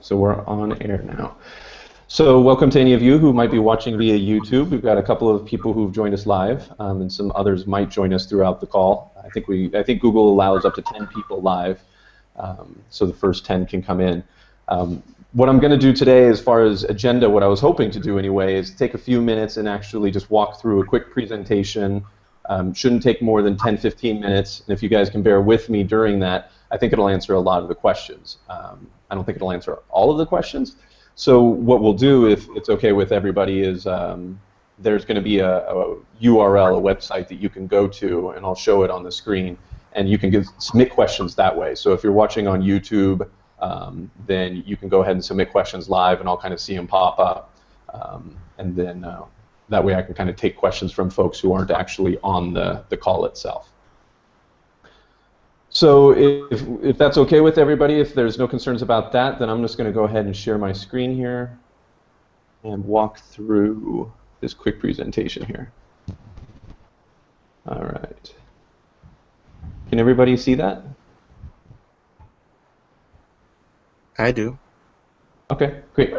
So we're on air now. So welcome to any of you who might be watching via YouTube. We've got a couple of people who've joined us live, and some others might join us throughout the call. I think Google allows up to 10 people live, so the first 10 can come in. What I'm going to do today, as far as agenda, what I was hoping to do anyway, is take a few minutes and actually just walk through a quick presentation. Shouldn't take more than 10-15 minutes, and if you guys can bear with me during that, I think it'll answer a lot of the questions. I don't think it'll answer all of the questions. So what we'll do, if it's okay with everybody, is there's going to be a URL, a website that you can go to, and I'll show it on the screen, and you can submit questions that way. So if you're watching on YouTube, then you can go ahead and submit questions live, and I'll kind of see them pop up, and then that way I can kind of take questions from folks who aren't actually on the call itself. So if that's okay with everybody, if there's no concerns about that, then I'm just going to go ahead and share my screen here and walk through this quick presentation here. All right. Can everybody see that? I do. Okay, great.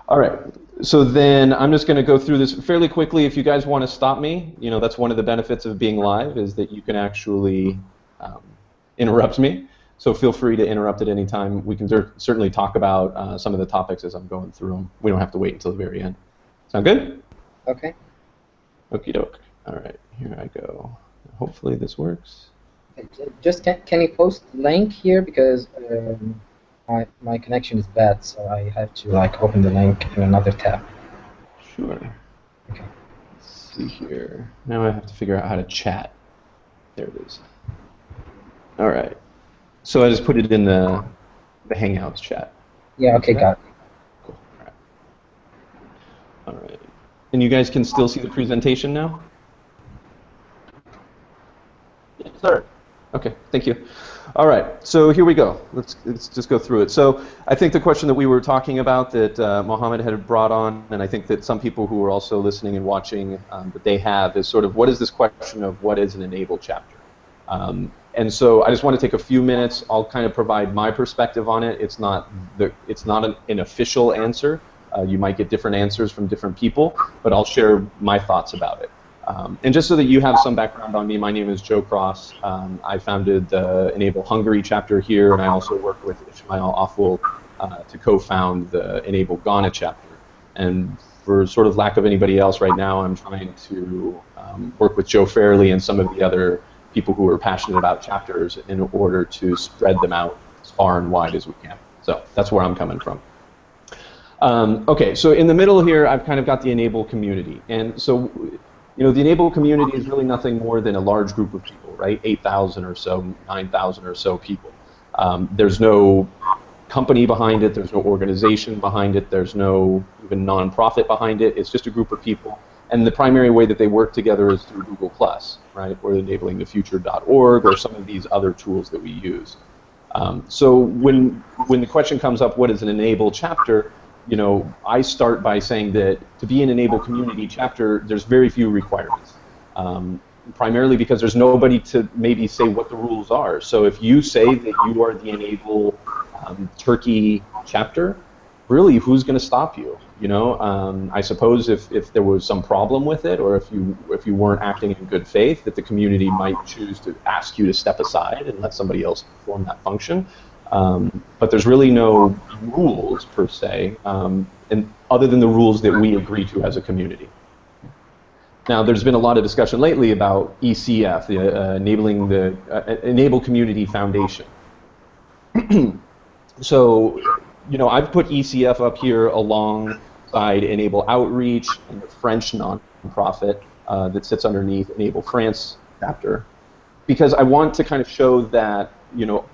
All right. So then I'm just going to go through this fairly quickly. If you guys want to stop me, you know, that's one of the benefits of being live, is that you can actually interrupt me. So feel free to interrupt at any time. We can certainly talk about some of the topics as I'm going through them. We don't have to wait until the very end. Sound good? Okay. Okie doke. All right, here I go. Hopefully this works. Just can you post the link here, because my connection is bad, so I have to like open the link in another tab. Sure. Okay. Let's see here. Now I have to figure out how to chat. There it is. All right. So I just put it in the Hangouts chat. Yeah. Okay. Got it. Cool. All right. All right. And you guys can still see the presentation now? Yes, sir. Okay. Thank you. All right. So here we go. Let's just go through it. So I think the question that we were talking about that Mohammed had brought on, and I think that some people who are also listening and watching that they have, is sort of what is this question of what is an e-NABLE chapter? And so I just want to take a few minutes. I'll kind of provide my perspective on it. It's not an official answer. You might get different answers from different people, but I'll share my thoughts about it. And just so that you have some background on me, my name is Joe Cross. I founded the e-NABLE Hungary chapter here, and I also work with Ismail Aful to co-found the e-NABLE Ghana chapter. And for sort of lack of anybody else right now, I'm trying to work with Joe Fairley and some of the other people who are passionate about chapters in order to spread them out as far and wide as we can. So that's where I'm coming from. Okay, so in the middle here, I've kind of got the e-NABLE community. And so, you know, the e-NABLE community is really nothing more than a large group of people, right? 8,000 or so, 9,000 or so people. There's no company behind it. There's no organization behind it. There's no even nonprofit behind it. It's just a group of people. And the primary way that they work together is through Google+, right, or enablingthefuture.org, or some of these other tools that we use. So when the question comes up, what is an e-NABLE chapter, you know, I start by saying that to be an e-NABLE community chapter, there's very few requirements. Primarily because there's nobody to maybe say what the rules are. So if you say that you are the e-NABLE Turkey chapter, really, who's going to stop you? You know, I suppose if there was some problem with it, or if you weren't acting in good faith, that the community might choose to ask you to step aside and let somebody else perform that function. But there's really no rules per se, and other than the rules that we agree to as a community. Now, there's been a lot of discussion lately about ECF, the e-NABLE Community Foundation. So, you know, I've put ECF up here alongside e-NABLE Outreach and the French nonprofit that sits underneath e-NABLE France chapter, because I want to kind of show that, you know,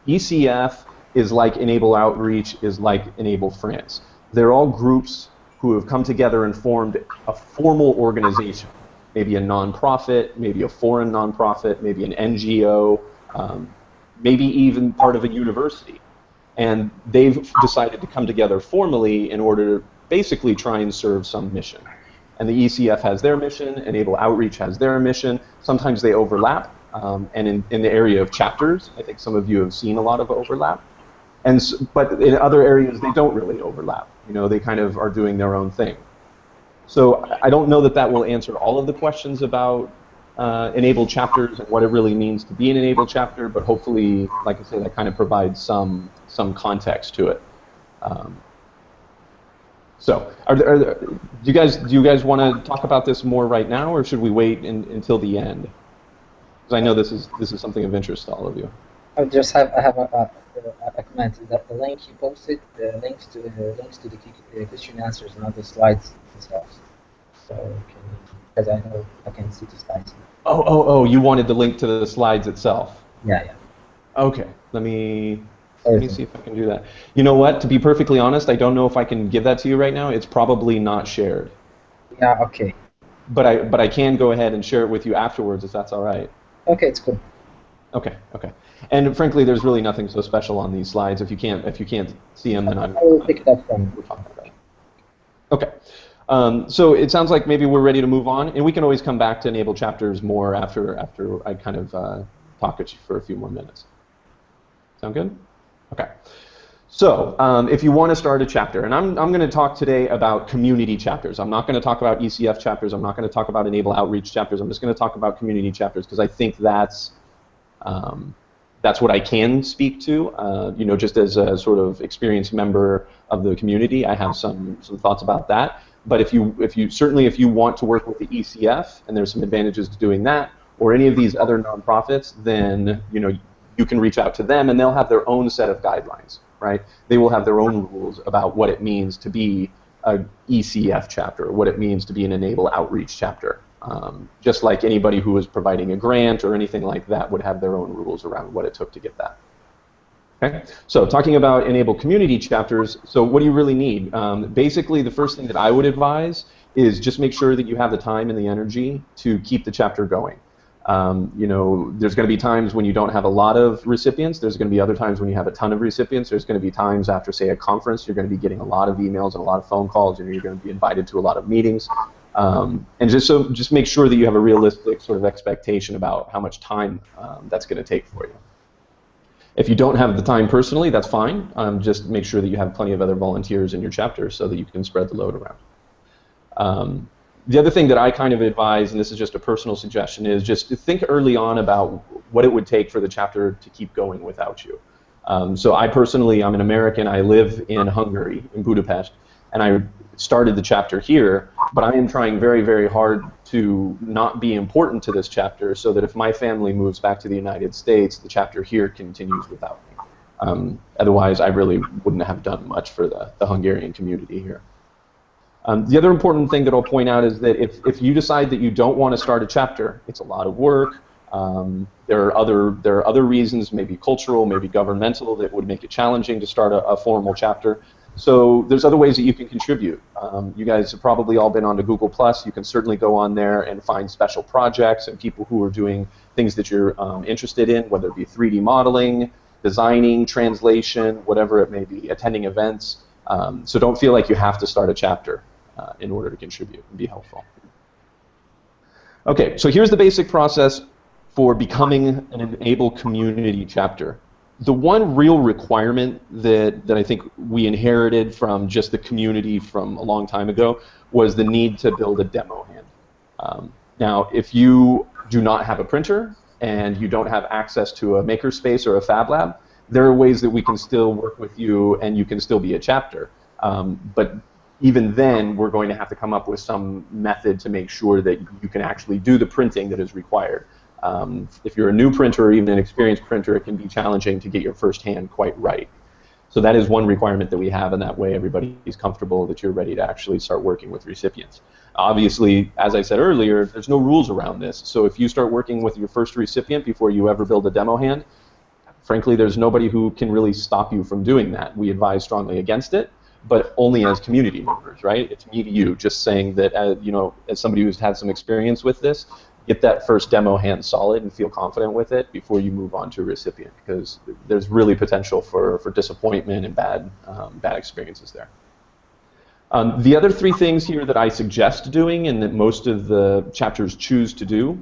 ECF is like e-NABLE Outreach, is like e-NABLE France. They're all groups who have come together and formed a formal organization, maybe a nonprofit, maybe a foreign nonprofit, maybe an NGO, maybe even part of a university. And they've decided to come together formally in order to basically try and serve some mission. And the ECF has their mission, e-NABLE Outreach has their mission. Sometimes they overlap, and in the area of chapters, I think some of you have seen a lot of overlap. But in other areas, they don't really overlap. You know, they kind of are doing their own thing. So I don't know that that will answer all of the questions about enabled chapters and what it really means to be an enabled chapter, but hopefully, like I said, that kind of provides some context to it. So, do you guys want to talk about this more right now, or should we wait until the end? Because I know this is something of interest to all of you. I have a comment that the link you posted, the links to the question answers and other slides themselves. So, because I know I can see the slides. Oh! You wanted the link to the slides itself. Yeah. Okay. Let me see if I can do that. You know what? To be perfectly honest, I don't know if I can give that to you right now. It's probably not shared. Yeah. Okay. But I can go ahead and share it with you afterwards if that's all right. Okay, it's cool. Okay. And frankly, there's really nothing so special on these slides. If you can't see them, then I will pick it up from. We're talking about it. Okay. So it sounds like maybe we're ready to move on, and we can always come back to enable chapters more after I kind of talk at you for a few more minutes. Sound good? Okay. So if you want to start a chapter, and I'm going to talk today about community chapters. I'm not going to talk about ECF chapters. I'm not going to talk about enable outreach chapters. I'm just going to talk about community chapters because I think that's what I can speak to. You know, just as a sort of experienced member of the community, I have some thoughts about that. But if you want to work with the ECF, and there's some advantages to doing that, or any of these other nonprofits, then you can reach out to them, and they'll have their own set of guidelines, right? They will have their own rules about what it means to be a ECF chapter, what it means to be an enable outreach chapter. Just like anybody who was providing a grant or anything like that would have their own rules around what it took to get that. Okay, so talking about enable community chapters, so what do you really need? Basically, the first thing that I would advise is just make sure that you have the time and the energy to keep the chapter going. There's going to be times when you don't have a lot of recipients. There's going to be other times when you have a ton of recipients. There's going to be times after, say, a conference, you're going to be getting a lot of emails and a lot of phone calls, and you're going to be invited to a lot of meetings. And just make sure that you have a realistic sort of expectation about how much time that's going to take for you. If you don't have the time personally, that's fine. Just make sure that you have plenty of other volunteers in your chapter so that you can spread the load around. The other thing that I kind of advise, and this is just a personal suggestion, is just think early on about what it would take for the chapter to keep going without you. So I personally, I'm an American. I live in Hungary, in Budapest, and I started the chapter here, but I am trying very, very hard to not be important to this chapter so that if my family moves back to the United States, the chapter here continues without me. Otherwise, I really wouldn't have done much for the Hungarian community here. The other important thing that I'll point out is that if you decide that you don't want to start a chapter, it's a lot of work. There are other reasons, maybe cultural, maybe governmental, that would make it challenging to start a formal chapter. So there's other ways that you can contribute. You guys have probably all been onto Google+. You can certainly go on there and find special projects and people who are doing things that you're interested in, whether it be 3D modeling, designing, translation, whatever it may be, attending events. So don't feel like you have to start a chapter in order to contribute and be helpful. Okay, so here's the basic process for becoming an enable community chapter. The one real requirement that I think we inherited from just the community from a long time ago was the need to build a demo hand. Now, if you do not have a printer and you don't have access to a makerspace or a Fab Lab, there are ways that we can still work with you and you can still be a chapter. But even then, we're going to have to come up with some method to make sure that you can actually do the printing that is required. If you're a new printer or even an experienced printer, it can be challenging to get your first hand quite right. So that is one requirement that we have, and that way everybody is comfortable that you're ready to actually start working with recipients. Obviously, as I said earlier, there's no rules around this. So if you start working with your first recipient before you ever build a demo hand, frankly, there's nobody who can really stop you from doing that. We advise strongly against it, but only as community members, right? It's me to you, just saying that, as somebody who's had some experience with this, get that first demo hand solid and feel confident with it before you move on to a recipient, because there's really potential for disappointment and bad experiences there. The other three things here that I suggest doing, and that most of the chapters choose to do,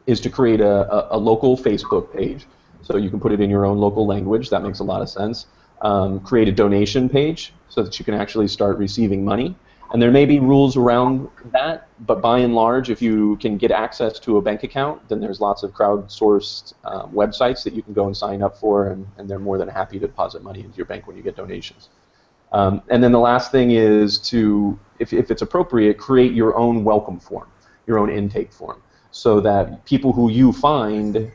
is to create a local Facebook page. So you can put it in your own local language. That makes a lot of sense. create a donation page so that you can actually start receiving money. And there may be rules around that, but by and large, if you can get access to a bank account, then there's lots of crowdsourced websites that you can go and sign up for, and they're more than happy to deposit money into your bank when you get donations. And then the last thing is to, if it's appropriate, create your own welcome form, your own intake form, so that people who you find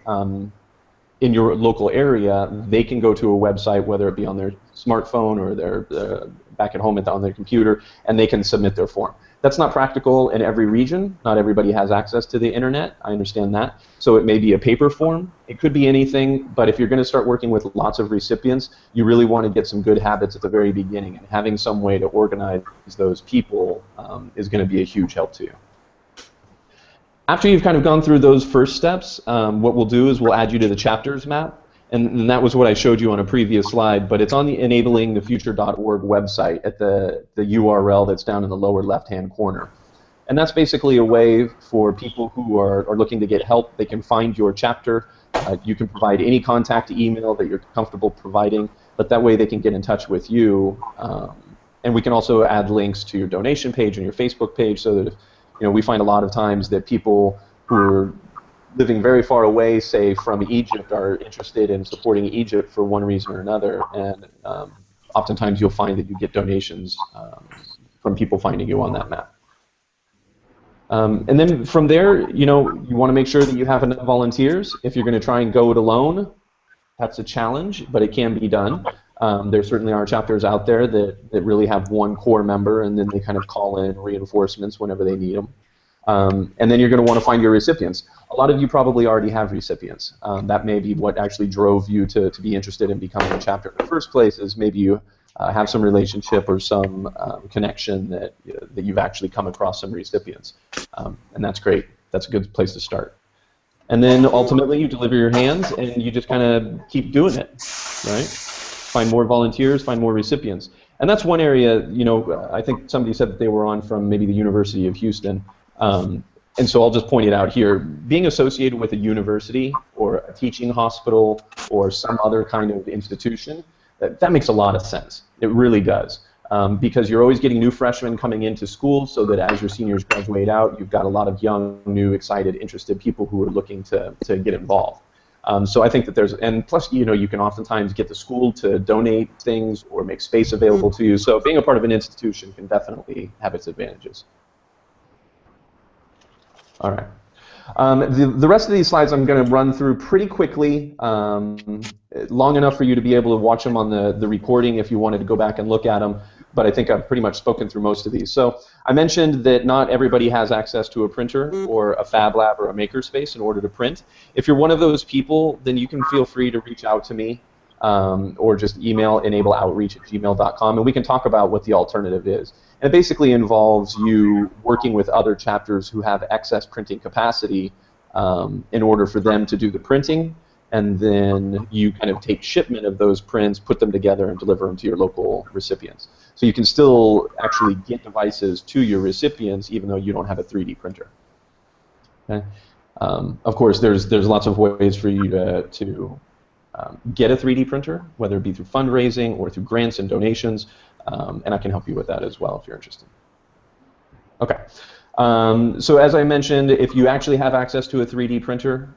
in your local area, they can go to a website, whether it be on their smartphone or their back at home on their computer, and they can submit their form. That's not practical in every region. Not everybody has access to the internet. I understand that. So it may be a paper form. It could be anything, but if you're going to start working with lots of recipients, you really want to get some good habits at the very beginning, and having some way to organize those people is going to be a huge help to you. After you've kind of gone through those first steps, what we'll do is we'll add you to the chapters map. And that was what I showed you on a previous slide, but it's on the enablingthefuture.org website at the URL that's down in the lower left-hand corner. And that's basically a way for people who are looking to get help. They can find your chapter. You can provide any contact email that you're comfortable providing, but that way they can get in touch with you. And we can also add links to your donation page and your Facebook page, so that we find a lot of times that people who are living very far away, say from Egypt, are interested in supporting Egypt for one reason or another, and oftentimes you'll find that you get donations from people finding you on that map. And then from there, you want to make sure that you have enough volunteers. If you're going to try and go it alone, that's a challenge, but it can be done. There certainly are chapters out there that really have one core member, and then they kind of call in reinforcements whenever they need them. And then you're going to want to find your recipients. A lot of you probably already have recipients. That may be what actually drove you to be interested in becoming a chapter in the first place, is maybe you have some relationship or some connection that you've actually come across some recipients. And that's great. That's a good place to start. And then ultimately you deliver your hands and you just kind of keep doing it, right? Find more volunteers, find more recipients. And that's one area, I think somebody said that they were on from maybe the University of Houston. And so I'll just point it out here. Being associated with a university or a teaching hospital or some other kind of institution, that makes a lot of sense. It really does. Because you're always getting new freshmen coming into school, so that as your seniors graduate out, you've got a lot of young, new, excited, interested people who are looking to get involved. So I think that and plus, you can oftentimes get the school to donate things or make space available to you. So being a part of an institution can definitely have its advantages. All right. The rest of these slides I'm going to run through pretty quickly, long enough for you to be able to watch them on the recording if you wanted to go back and look at them, but I think I've pretty much spoken through most of these. So I mentioned that not everybody has access to a printer or a Fab Lab or a makerspace in order to print. If you're one of those people, then you can feel free to reach out to me or just email enableoutreach@gmail.com, and we can talk about what the alternative is. And it basically involves you working with other chapters who have excess printing capacity in order for them to do the printing, and then you kind of take shipment of those prints, put them together, and deliver them to your local recipients. So you can still actually get devices to your recipients even though you don't have a 3D printer. Okay? Of course, there's lots of ways for you to get a 3D printer, whether it be through fundraising or through grants and donations, and I can help you with that as well if you're interested. Okay. So as I mentioned, if you actually have access to a 3D printer,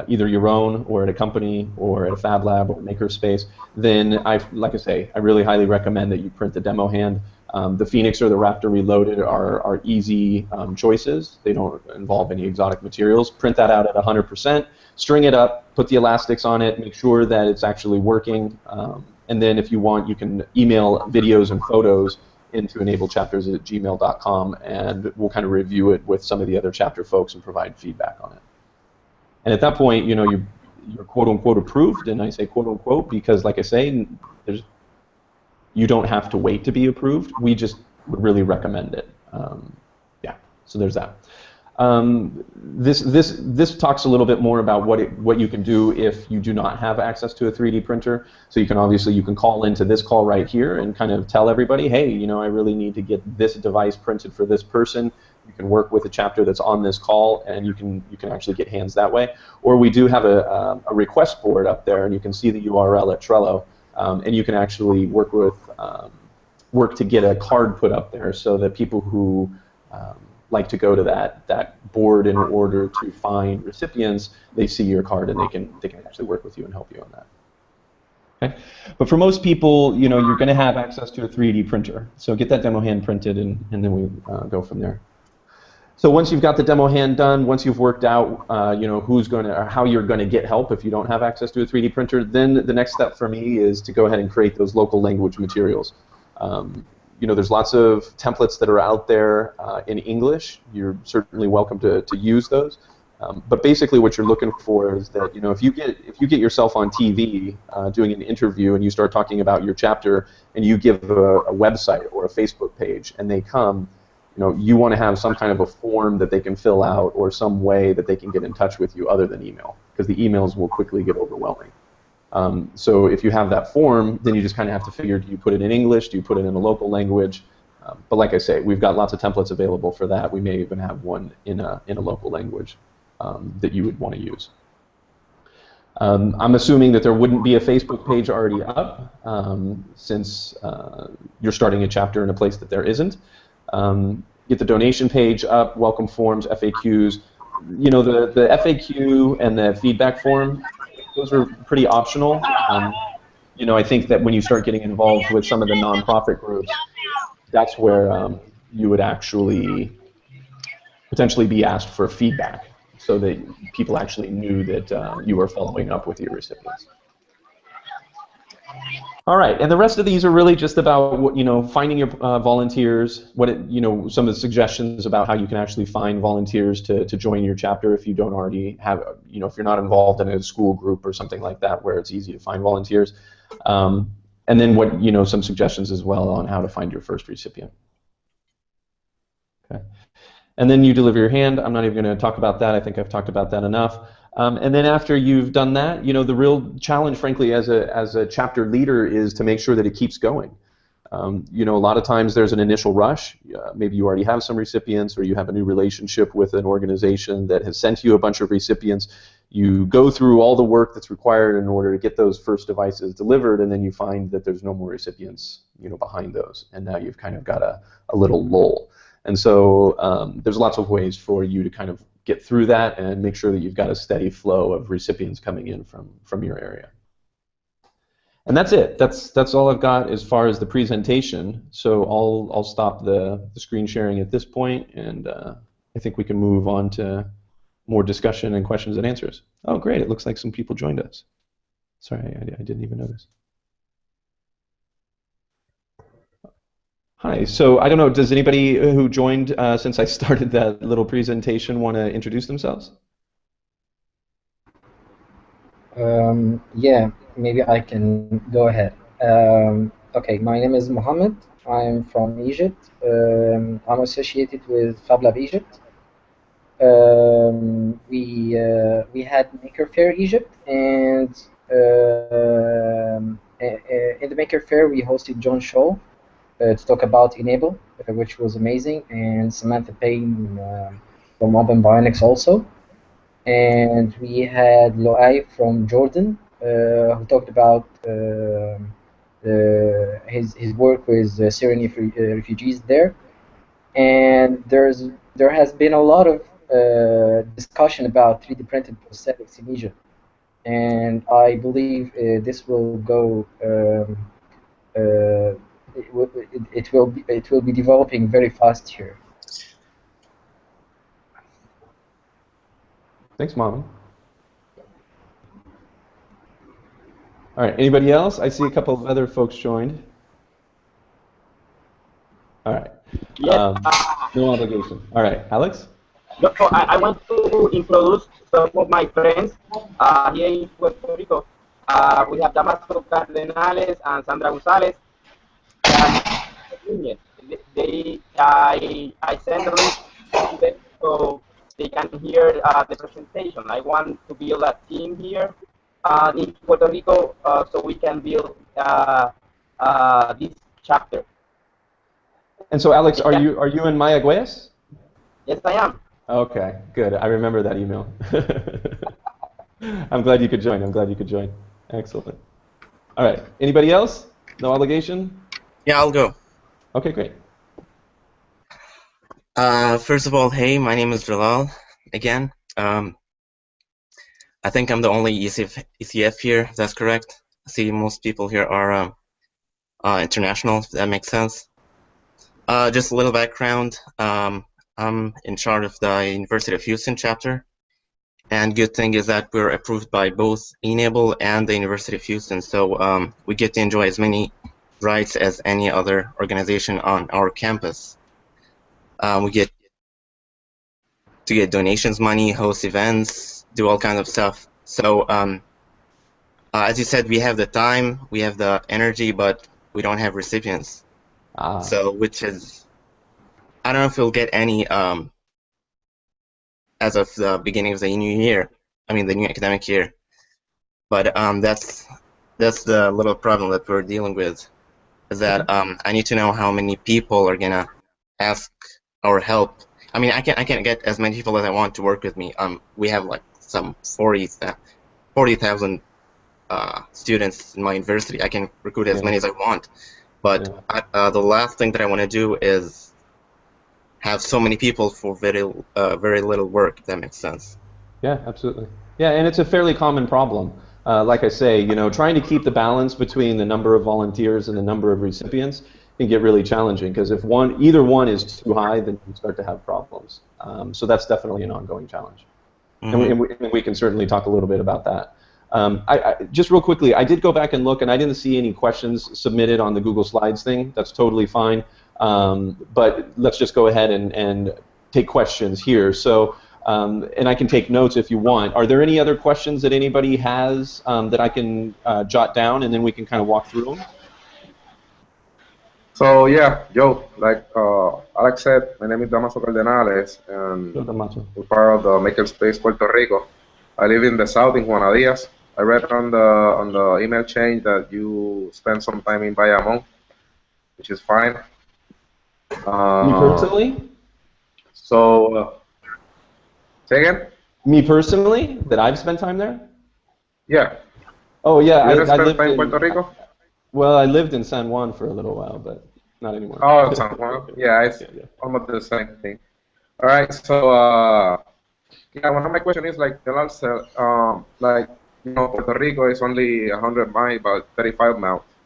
either your own or at a company or at a Fab Lab or makerspace, then like I say, I really highly recommend that you print the demo hand. The Phoenix or the Raptor Reloaded are easy choices. They don't involve any exotic materials. Print that out at 100%, string it up, put the elastics on it, make sure that it's actually working, and then if you want, you can email videos and photos into enablechapters@gmail.com, and we'll kind of review it with some of the other chapter folks and provide feedback on it. And at that point, you're quote-unquote approved, and I say quote-unquote because, like I say, you don't have to wait to be approved. We just would really recommend it. Yeah, so there's that. This talks a little bit more about what you can do if you do not have access to a 3D printer. So you can call into this call right here and kind of tell everybody, hey, I really need to get this device printed for this person. You can work with a chapter that's on this call, and you can actually get hands that way. Or we do have a request board up there, and you can see the URL at Trello. and you can actually work to get a card put up there so that people who like to go to that board in order to find recipients, they see your card and they can actually work with you and help you on that. Okay. But for most people, you're going to have access to a 3D printer. So get that demo hand printed, and then we go from there. So once you've got the demo hand done, once you've worked out, who's going to, or how you're going to get help if you don't have access to a 3D printer, then the next step for me is to go ahead and create those local language materials. There's lots of templates that are out there in English. You're certainly welcome to use those. But basically, what you're looking for is that if you get yourself on TV doing an interview and you start talking about your chapter and you give a website or a Facebook page and they come, you want to have some kind of a form that they can fill out or some way that they can get in touch with you other than email, because the emails will quickly get overwhelming. So if you have that form, then you just kind of have to figure, do you put it in English, do you put it in a local language? But like I say, we've got lots of templates available for that. We may even have one in a local language that you would want to use. I'm assuming that there wouldn't be a Facebook page already up since you're starting a chapter in a place that there isn't. Get the donation page up, welcome forms, FAQs. The FAQ and the feedback form, those are pretty optional. I think that when you start getting involved with some of the nonprofit groups, that's where you would actually potentially be asked for feedback, so that people actually knew that you were following up with your recipients. All right, and the rest of these are really just about finding your volunteers. Some of the suggestions about how you can actually find volunteers to join your chapter if you don't already have, if you're not involved in a school group or something like that where it's easy to find volunteers. And then some suggestions as well on how to find your first recipient. Okay. And then you deliver your hand. I'm not even going to talk about that. I think I've talked about that enough. And then after you've done that, the real challenge, frankly, as a chapter leader is to make sure that it keeps going. A lot of times there's an initial rush. Maybe you already have some recipients, or you have a new relationship with an organization that has sent you a bunch of recipients. You go through all the work that's required in order to get those first devices delivered, and then you find that there's no more recipients, behind those, and now you've kind of got a little lull. And so there's lots of ways for you to kind of get through that and make sure that you've got a steady flow of recipients coming in from your area. And that's it. That's all I've got as far as the presentation. So I'll stop the screen sharing at this point, and I think we can move on to more discussion and questions and answers. Oh, great. It looks like some people joined us. Sorry, I didn't even notice. Hi. So I don't know, does anybody who joined since I started that little presentation want to introduce themselves? Yeah, maybe I can go ahead. Okay, my name is Mohammed. I'm from Egypt. I'm associated with FabLab Egypt. We had Maker Faire Egypt, and in the Maker Faire we hosted John Shaw to talk about e-NABLE, which was amazing, and Samantha Payne from Open Bionics also. And we had Loai from Jordan, who talked about his work with Syrian refugees there. And there has been a lot of discussion about 3D printed prosthetics in Egypt, and I believe this will go. It will be developing very fast here. Thanks, Mom. All right, anybody else? I see a couple of other folks joined. All right. Yes. No obligation. All right, Alex? No, I want to introduce some of my friends here in Puerto Rico. We have Damasco Cardenales and Sandra Gonzalez. I send the link to them so they can hear the presentation. I want to build a team here in Puerto Rico so we can build this chapter. And so, Alex, are you in Mayagüez? Yes, I am. Okay, good. I remember that email. I'm glad you could join. I'm glad you could join. Excellent. All right. Anybody else? No obligation? Yeah, I'll go. Okay, great. First of all, hey, my name is Jalal again. I think I'm the only ECF here, if that's correct. I see most people here are international, if that makes sense. Just a little background. I'm in charge of the University of Houston chapter. And good thing is that we're approved by both e-NABLE and the University of Houston, so we get to enjoy as many rights as any other organization on our campus. We get to get donations money, host events, do all kinds of stuff. So as you said, we have the time, we have the energy, but we don't have recipients. So which is, I don't know if we'll get any as of the beginning of the new year. I mean the new academic year. But that's the little problem that we're dealing with. Is that I need to know how many people are gonna ask our help. I mean, I can't get as many people as I want to work with me. We have like some 40,000 students in my university. I can recruit as many as I want, but the last thing that I want to do is have so many people for very little work. If that makes sense. Yeah, absolutely. Yeah, and it's a fairly common problem. Like I say, you know, trying to keep the balance between the number of volunteers and the number of recipients can get really challenging because if either one is too high, then you start to have problems. So that's definitely an ongoing challenge. Mm-hmm. And we can certainly talk a little bit about that. Just real quickly, I did go back and look, and I didn't see any questions submitted on the Google Slides thing. That's totally fine. But let's just go ahead and take questions here. So, and I can take notes if you want. Are there any other questions that anybody has that I can jot down, and then we can kind of walk through them? So yeah, Joe, like Alex said, my name is Damaso Cardenales, and we're part of the Makerspace Puerto Rico. I live in the south in Juana Diaz. I read on the email chain that you spent some time in Bayamón, which is fine. Me personally? So, say again? Me personally? That I've spent time there? Yeah. Oh yeah, You I lived time in in Puerto Rico? Well, I lived in San Juan for a little while, but not anymore. Oh, San Juan. Yeah, it's almost the same thing. All right, so yeah, one of my questions is like Jalal said, like you know, Puerto Rico is only 100 miles, about 35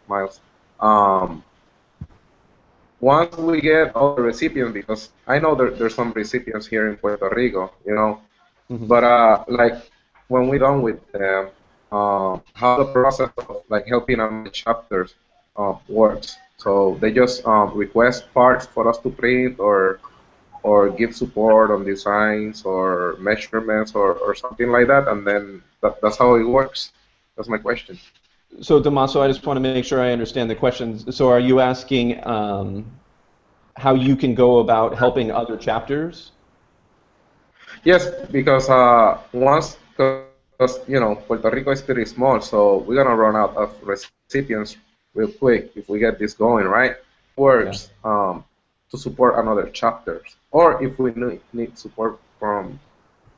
miles. Once we get all the recipients, because I know there's some recipients here in Puerto Rico, you know, but like when we're done with them, how the process of like helping them with chapters works. So they just request parts for us to print or give support on designs or measurements or something like that, and then that's how it works. That's my question. So, Damaso, I just want to make sure I understand the question. So, are you asking how you can go about helping other chapters? Yes, because because you know Puerto Rico is pretty small, so we're gonna run out of recipients real quick if we get this going, right? Works to support another chapters, or if we need support from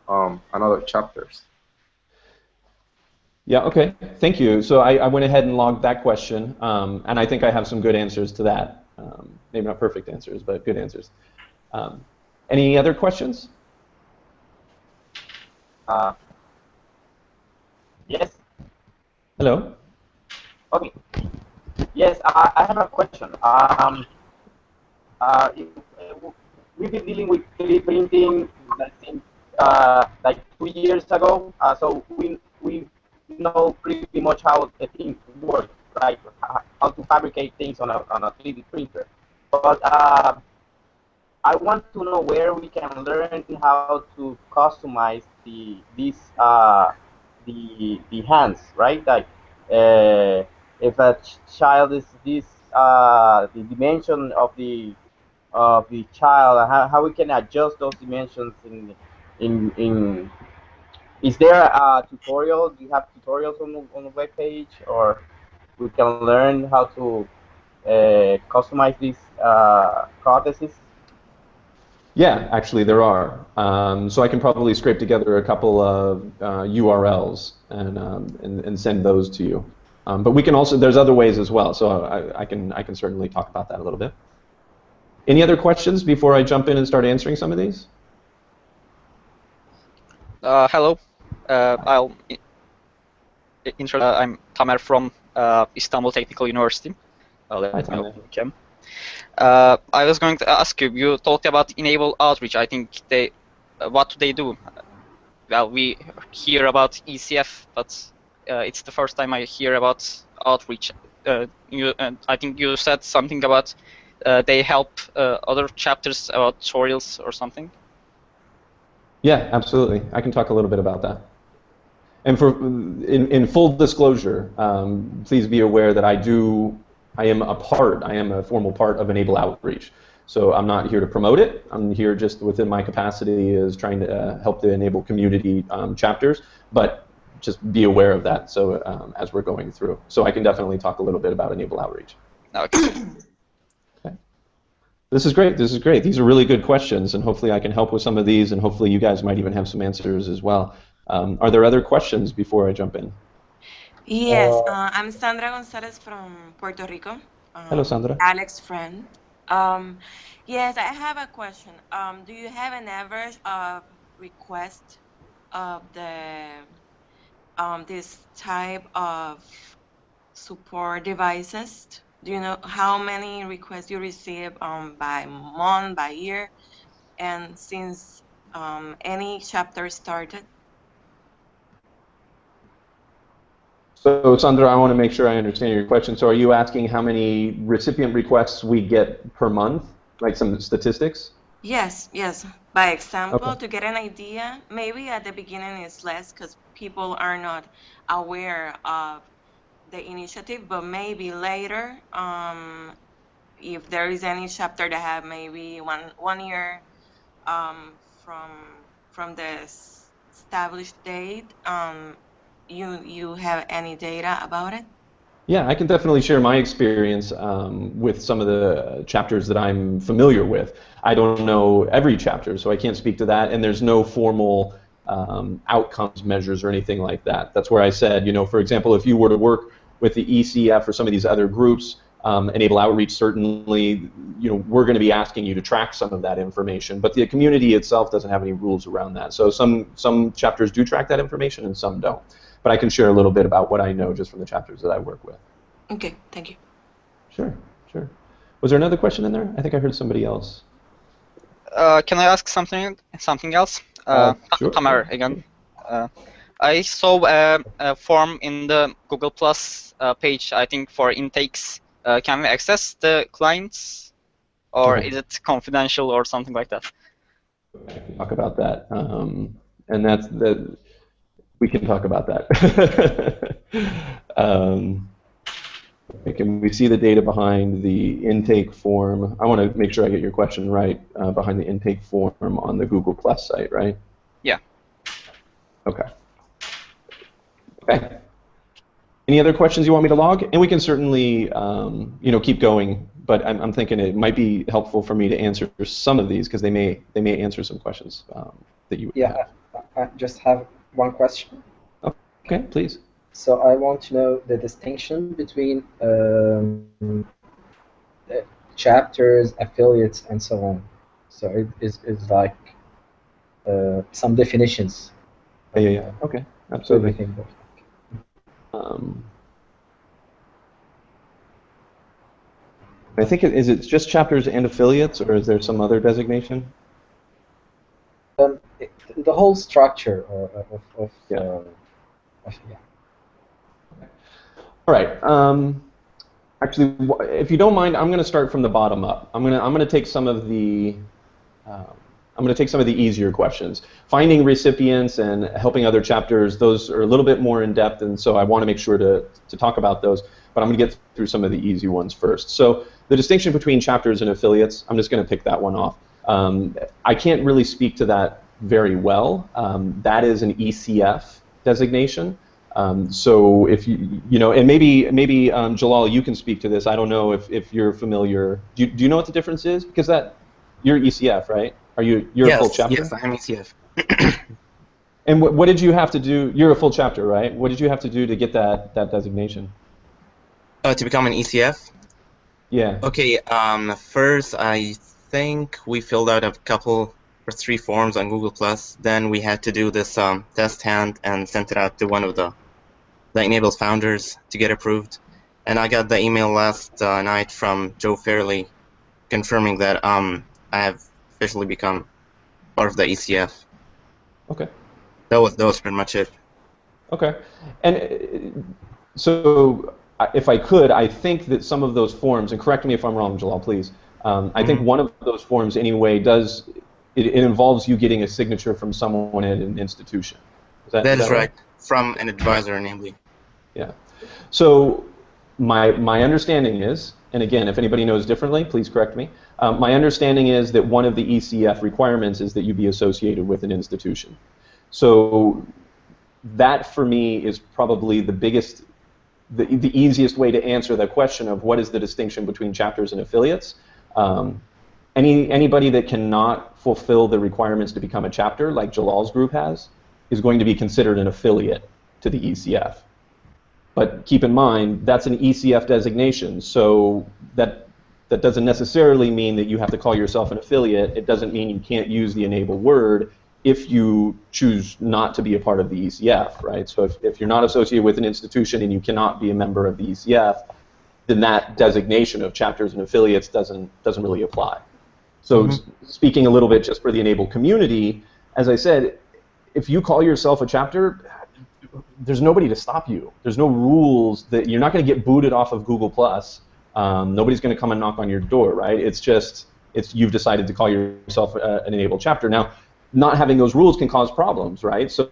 another chapters. Yeah, okay. Thank you. So I went ahead and logged that question, and I think I have some good answers to that. Maybe not perfect answers, but good answers. Any other questions? Yes. Hello? Okay. Yes, I have a question. We've been dealing with 3D printing, I think, like 2 years ago. So we know pretty much how the things work, right? How to fabricate things on a 3D printer. But I want to know where we can learn how to customize the hands, right? Like if a child is the dimension of the child, how we can adjust those dimensions in is there a tutorial? Do you have tutorials on the web page, or we can learn how to customize these prostheses? Yeah, actually there are. So I can probably scrape together a couple of URLs and send those to you. But we can also, there's other ways as well, so I can certainly talk about that a little bit. Any other questions before I jump in and start answering some of these? Hello. I'll introduce. I'm Tamer from Istanbul Technical University. Hi, Tamer. I was going to ask you. You talked about e-NABLE outreach. I think what do they do? Well, we hear about ECF, but it's the first time I hear about outreach. I think you said something about they help other chapters about tutorials or something. Yeah, absolutely. I can talk a little bit about that. And in full disclosure, please be aware that I am a formal part of e-NABLE Outreach. So I'm not here to promote it. I'm here just within my capacity as trying to help the e-NABLE community chapters, but just be aware of that as we're going through. So I can definitely talk a little bit about e-NABLE Outreach. Okay. Okay. This is great. This is great. These are really good questions, and hopefully I can help with some of these, and hopefully you guys might even have some answers as well. Are there other questions before I jump in? Yes, I'm Sandra Gonzalez from Puerto Rico. Hello, Sandra. Alex's friend. Yes, I have a question. Do you have an average of request of this type of support devices? Do you know how many requests you receive by month, by year, and since any chapter started? So, Sandra, I want to make sure I understand your question. So are you asking how many recipient requests we get per month, like some statistics? Yes, yes. By example, Okay. to get an idea, maybe at the beginning it's less because people are not aware of the initiative, but maybe later, if there is any chapter that have maybe one year from the established date, you have any data about it? Yeah, I can definitely share my experience with some of the chapters that I'm familiar with. I don't know every chapter, so I can't speak to that, and there's no formal outcomes measures or anything like that. That's where I said, for example, if you were to work with the ECF or some of these other groups, e-NABLE Outreach, certainly, we're going to be asking you to track some of that information, but the community itself doesn't have any rules around that. So some chapters do track that information and some don't. But I can share a little bit about what I know just from the chapters that I work with. Okay, thank you. Sure, sure. Was there another question in there? I think I heard somebody else. Can I ask something else? Sure. Tamer again. I saw a form in the Google Plus page, I think, for intakes. Can we access the clients, or is it confidential or something like that? I can talk about that, and we can talk about that. Can we see the data behind the intake form? I want to make sure I get your question right. Behind the intake form on the Google Plus site, right? Yeah. Okay. Okay. Any other questions you want me to log? And we can certainly, keep going. But I'm thinking it might be helpful for me to answer some of these because they may answer some questions that you have. I just have one question. Okay, please. So I want to know the distinction between chapters, affiliates, and so on. So it is like some definitions. Yeah. Okay, absolutely. I think is it just chapters and affiliates, or is there some other designation? The whole structure of All right. Actually, if you don't mind, I'm going to start from the bottom up. I'm going to take some of the easier questions. Finding recipients and helping other chapters, those are a little bit more in depth, and so I want to make sure to talk about those. But I'm going to get through some of the easy ones first. So the distinction between chapters and affiliates, I'm just going to pick that one off. I can't really speak to that very well. That is an ECF designation. So if and maybe Jalal, you can speak to this. I don't know if you're familiar. Do you know what the difference is? Because you're ECF, right? You're a full chapter? Yes, I'm ECF. And what did you have to do? You're a full chapter, right? What did you have to do to get that designation? To become an ECF? Yeah. Okay, first I think we filled out a couple or 3 forms on Google+. Then we had to do this test hand and sent it out to one of the e-NABLE founders to get approved. And I got the email last night from Joe Fairley confirming that I have officially become part of the ECF. Okay. That was pretty much it. Okay. And so if I could, I think that some of those forms, and correct me if I'm wrong, Jalal, please, I think one of those forms anyway it involves you getting a signature from someone at an institution. That is right? From an advisor, namely. Yeah. So my understanding is, and again, if anybody knows differently, please correct me. My understanding is that one of the ECF requirements is that you be associated with an institution. So that for me is probably the biggest, the easiest way to answer the question of what is the distinction between chapters and affiliates. Anybody that cannot fulfill the requirements to become a chapter, like Jalal's group has, is going to be considered an affiliate to the ECF. But keep in mind, that's an ECF designation, so that doesn't necessarily mean that you have to call yourself an affiliate. It doesn't mean you can't use the e-NABLE word if you choose not to be a part of the ECF, right? So if you're not associated with an institution and you cannot be a member of the ECF, then that designation of chapters and affiliates doesn't really apply. So speaking a little bit just for the e-NABLE community, as I said, if you call yourself a chapter, there's nobody to stop you. There's no rules that you're not going to get booted off of Google+. Nobody's going to come and knock on your door, right? It's you've decided to call yourself an e-NABLE chapter. Now, not having those rules can cause problems, right? So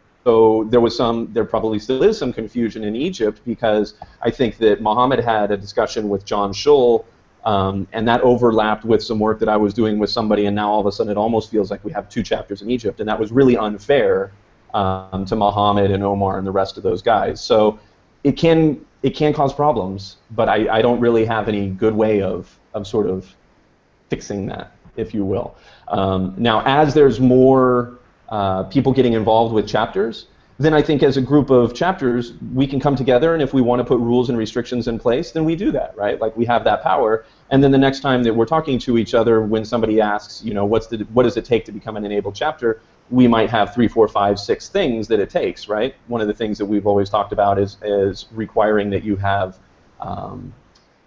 there probably still is some confusion in Egypt, because I think that Mohammed had a discussion with John Schull, and that overlapped with some work that I was doing with somebody, and now all of a sudden it almost feels like we have 2 chapters in Egypt, and that was really unfair to Mohammed and Omar and the rest of those guys. So it can cause problems, but I don't really have any good way of sort of fixing that, if you will. Now, as there's more people getting involved with chapters, then I think as a group of chapters, we can come together, and if we want to put rules and restrictions in place, then we do that, right? Like, we have that power, and then the next time that we're talking to each other, when somebody asks, you know, what does it take to become an enabled chapter, we might have 3, 4, 5, 6 things that it takes, right? One of the things that we've always talked about is requiring that you have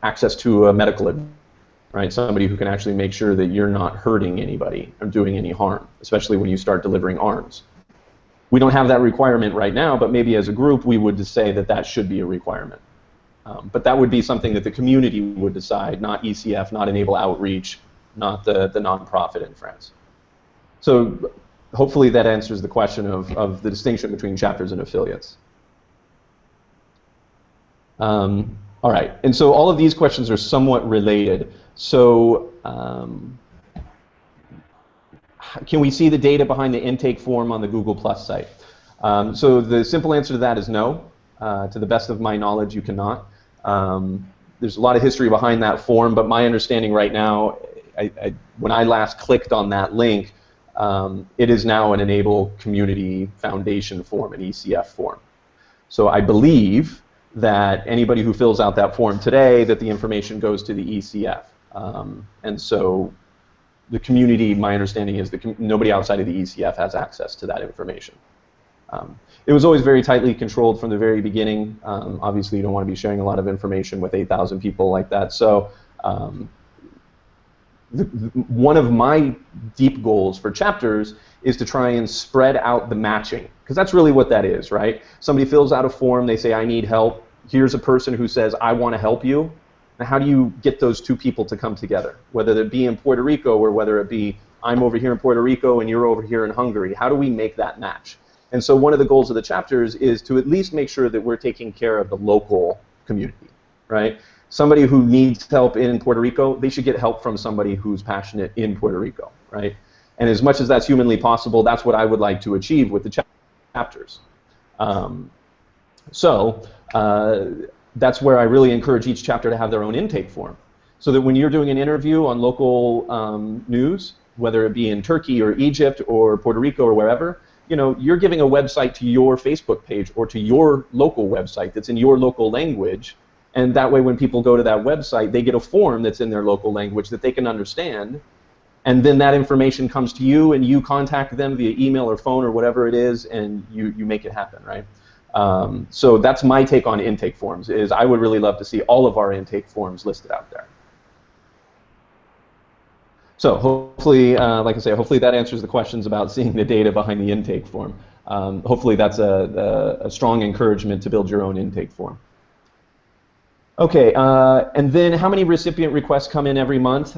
access to a medical advisor, right? Somebody who can actually make sure that you're not hurting anybody or doing any harm, especially when you start delivering arms. We don't have that requirement right now, but maybe as a group we would just say that that should be a requirement. But that would be something that the community would decide, not ECF, not e-NABLE Outreach, not the nonprofit in France. So hopefully that answers the question of the distinction between chapters and affiliates. All right, and so all of these questions are somewhat related. So can we see the data behind the intake form on the Google Plus site? So the simple answer to that is no. To the best of my knowledge, you cannot. There's a lot of history behind that form, but my understanding right now, when I last clicked on that link, it is now an e-NABLE Community Foundation form, an ECF form. So I believe that anybody who fills out that form today, that the information goes to the ECF. And so the community, my understanding is that nobody outside of the ECF has access to that information. It was always very tightly controlled from the very beginning. Obviously, you don't want to be sharing a lot of information with 8,000 people like that. So one of my deep goals for chapters is to try and spread out the matching, because that's really what that is, right? Somebody fills out a form, they say, I need help. Here's a person who says, I want to help you. Now, how do you get those 2 people to come together, whether it be in Puerto Rico or whether it be I'm over here in Puerto Rico and you're over here in Hungary? How do we make that match? And so one of the goals of the chapters is to at least make sure that we're taking care of the local community, right? Somebody who needs help in Puerto Rico, they should get help from somebody who's passionate in Puerto Rico, right? And as much as that's humanly possible, that's what I would like to achieve with the chapters. That's where I really encourage each chapter to have their own intake form, so that when you're doing an interview on local news, whether it be in Turkey or Egypt or Puerto Rico or wherever, you know, you're giving a website to your Facebook page or to your local website that's in your local language, And that way, when people go to that website, they get a form that's in their local language that they can understand. And then that information comes to you, and you contact them via email or phone or whatever it is, and you make it happen, right? So that's my take on intake forms, is I would really love to see all of our intake forms listed out there. So hopefully, like I say, hopefully that answers the questions about seeing the data behind the intake form. Hopefully that's a strong encouragement to build your own intake form. Okay, and then how many recipient requests come in every month?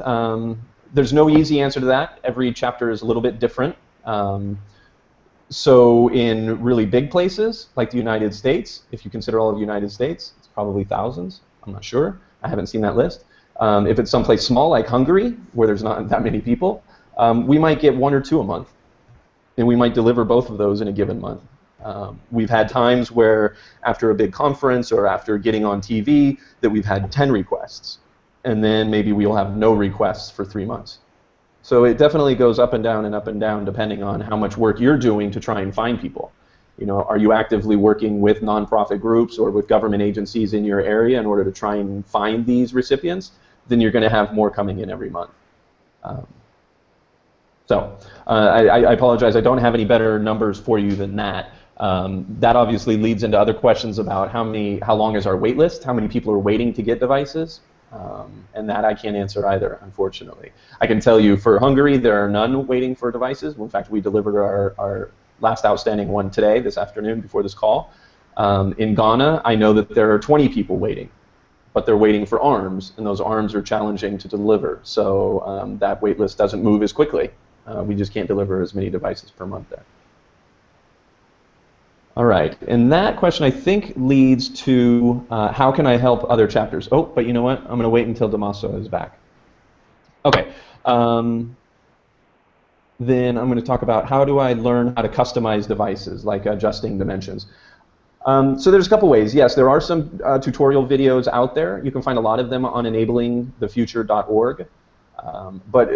There's no easy answer to that. Every chapter is a little bit different. So in really big places, like the United States, if you consider all of the United States, it's probably thousands. I'm not sure. I haven't seen that list. If it's someplace small like Hungary, where there's not that many people, we might get 1 or 2 a month. And we might deliver both of those in a given month. We've had times where after a big conference or after getting on TV that we've had 10 requests. And then maybe we'll have no requests for 3 months. So it definitely goes up and down depending on how much work you're doing to try and find people. You know, are you actively working with nonprofit groups or with government agencies in your area in order to try and find these recipients? Then you're going to have more coming in every month. I apologize, I don't have any better numbers for you than that. That obviously leads into other questions about how long is our wait list, how many people are waiting to get devices, and that I can't answer either, unfortunately. I can tell you for Hungary, there are none waiting for devices. In fact, we delivered our last outstanding one today, this afternoon, before this call. In Ghana, I know that there are 20 people waiting, but they're waiting for arms, and those arms are challenging to deliver. So that wait list doesn't move as quickly. We just can't deliver as many devices per month there. All right, and that question I think leads to how can I help other chapters? Oh, but you know what? I'm going to wait until Damaso is back. Okay, then I'm going to talk about how do I learn how to customize devices, like adjusting dimensions. So there's a couple ways. Yes, there are some tutorial videos out there. You can find a lot of them on enablingthefuture.org. But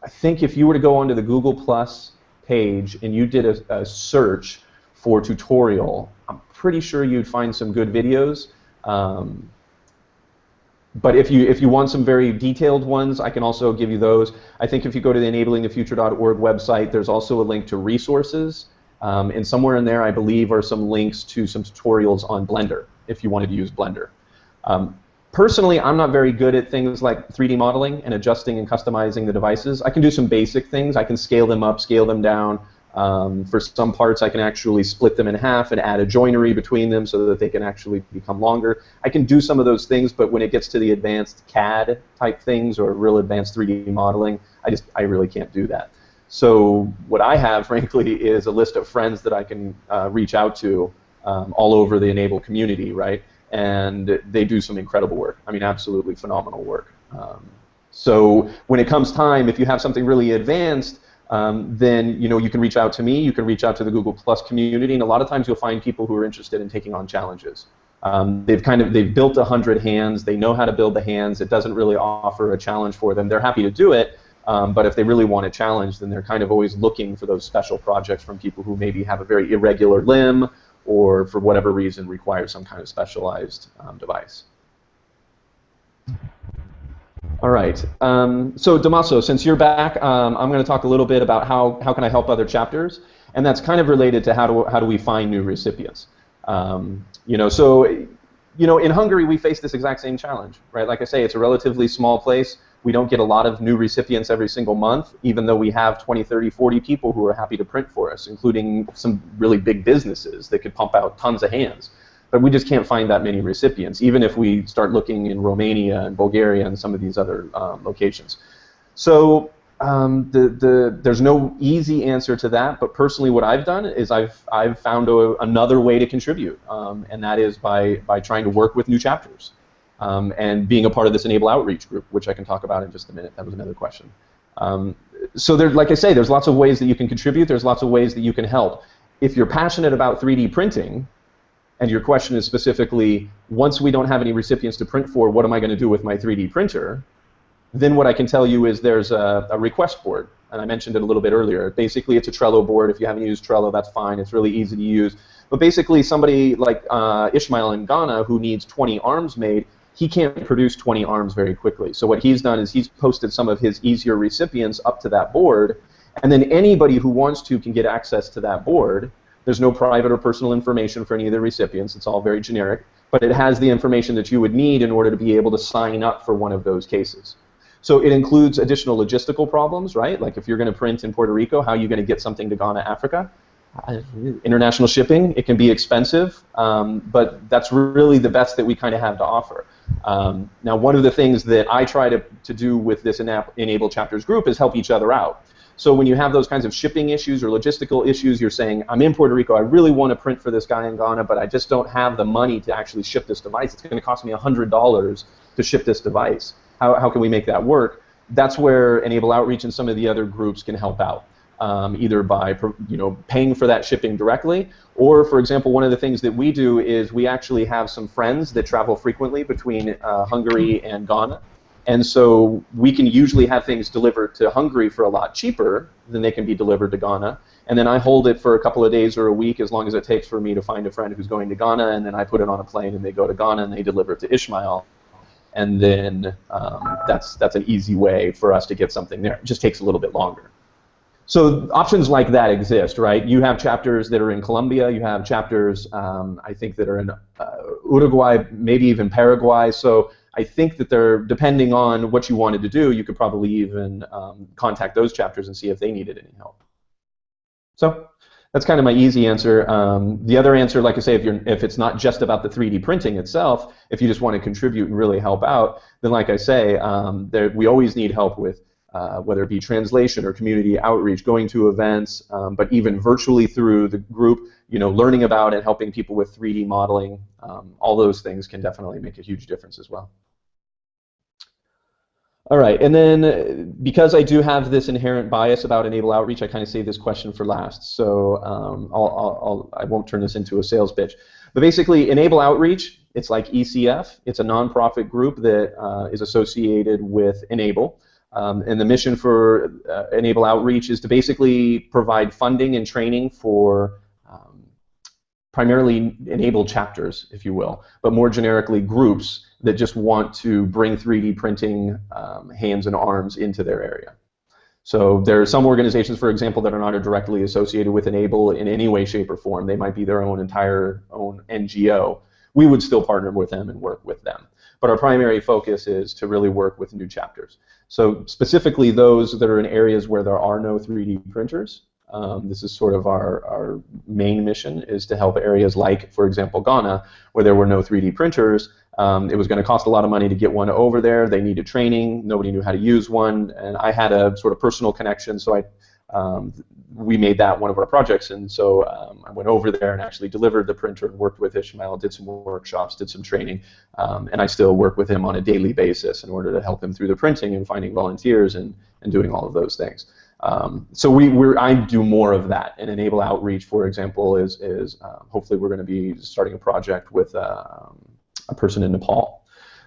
I think if you were to go onto the Google Plus page and you did a search for tutorial, I'm pretty sure you'd find some good videos. But if you want some very detailed ones, I can also give you those. I think if you go to the enablingthefuture.org website, there's also a link to resources. And somewhere in there, I believe, are some links to some tutorials on Blender, if you wanted to use Blender. Personally, I'm not very good at things like 3D modeling and adjusting and customizing the devices. I can do some basic things. I can scale them up, scale them down. For some parts, I can actually split them in half and add a joinery between them so that they can actually become longer. I can do some of those things, but when it gets to the advanced CAD type things or real advanced 3D modeling, I really can't do that. So what I have, frankly, is a list of friends that I can reach out to all over the Enable community, right? And they do some incredible work. I mean, absolutely phenomenal work. So when it comes time, if you have something really advanced, then you can reach out to me. You can reach out to the Google Plus community, and a lot of times you'll find people who are interested in taking on challenges. They've built 100 hands. They know how to build the hands. It doesn't really offer a challenge for them. They're happy to do it. But if they really want a challenge, then they're kind of always looking for those special projects from people who maybe have a very irregular limb or for whatever reason require some kind of specialized device. All right. So Damaso, since you're back, I'm going to talk a little bit about how can I help other chapters, and that's kind of related to how do we find new recipients. In Hungary we face this exact same challenge, right? Like I say, it's a relatively small place. We don't get a lot of new recipients every single month, even though we have 20, 30, 40 people who are happy to print for us, including some really big businesses that could pump out tons of hands. But we just can't find that many recipients, even if we start looking in Romania and Bulgaria and some of these other locations. So there's no easy answer to that, but personally what I've done is I've found another way to contribute, and that is by trying to work with new chapters. And being a part of this Enable outreach group, which I can talk about in just a minute. That was another question. So like I say, there's lots of ways that you can contribute. There's lots of ways that you can help. If you're passionate about 3D printing, and your question is specifically, once we don't have any recipients to print for, what am I going to do with my 3D printer? Then what I can tell you is there's a request board, and I mentioned it a little bit earlier. Basically, it's a Trello board. If you haven't used Trello, that's fine. It's really easy to use. But basically, somebody like Ishmael in Ghana who needs 20 arms made, he can't produce 20 arms very quickly. So what he's done is he's posted some of his easier recipients up to that board, and then anybody who wants to can get access to that board. There's no private or personal information for any of the recipients. It's all very generic, but it has the information that you would need in order to be able to sign up for one of those cases. So it includes additional logistical problems, right? Like if you're going to print in Puerto Rico, how are you going to get something to Ghana, Africa? International shipping, it can be expensive, but that's really the best that we kind of have to offer. Now, one of the things that I try to do with this Enable Chapters group is help each other out. So when you have those kinds of shipping issues or logistical issues, you're saying, I'm in Puerto Rico, I really want to print for this guy in Ghana, but I just don't have the money to actually ship this device. It's going to cost me $100 to ship this device. How can we make that work? That's where Enable Outreach and some of the other groups can help out, either by paying for that shipping directly, or, for example, one of the things that we do is we actually have some friends that travel frequently between Hungary and Ghana. And so we can usually have things delivered to Hungary for a lot cheaper than they can be delivered to Ghana. And then I hold it for a couple of days or a week, as long as it takes for me to find a friend who's going to Ghana, and then I put it on a plane and they go to Ghana and they deliver it to Ishmael. And then that's an easy way for us to get something there. It just takes a little bit longer. So options like that exist, right? You have chapters that are in Colombia. You have chapters, I think, that are in Uruguay, maybe even Paraguay. So I think that they're, depending on what you wanted to do, you could probably even contact those chapters and see if they needed any help. So that's kind of my easy answer. The other answer, like I say, if it's not just about the 3D printing itself, if you just want to contribute and really help out, then like I say, we always need help with whether it be translation or community outreach, going to events, but even virtually through the group, learning about and helping people with 3D modeling, all those things can definitely make a huge difference as well. All right, and then because I do have this inherent bias about Enable Outreach, I kind of save this question for last. So I won't turn this into a sales pitch. But basically, Enable Outreach, it's like ECF. It's a nonprofit group that is associated with Enable. And the mission for Enable Outreach is to basically provide funding and training for primarily Enable chapters, if you will, but more generically groups that just want to bring 3D printing hands and arms into their area. So there are some organizations, for example, that are not directly associated with Enable in any way, shape, or form. They might be their own entire NGO. We would still partner with them and work with them. But our primary focus is to really work with new chapters. So specifically those that are in areas where there are no 3D printers. This is sort of our main mission, is to help areas like, for example, Ghana, where there were no 3D printers. It was going to cost a lot of money to get one over there. They needed training. Nobody knew how to use one. And I had a sort of personal connection, so we made that one of our projects. And so I went over there and actually delivered the printer and worked with Ishmael, did some workshops, did some training. And I still work with him on a daily basis in order to help him through the printing and finding volunteers and doing all of those things. So I do more of that. And Enable Outreach, for example, is hopefully we're going to be starting a project with a person in Nepal.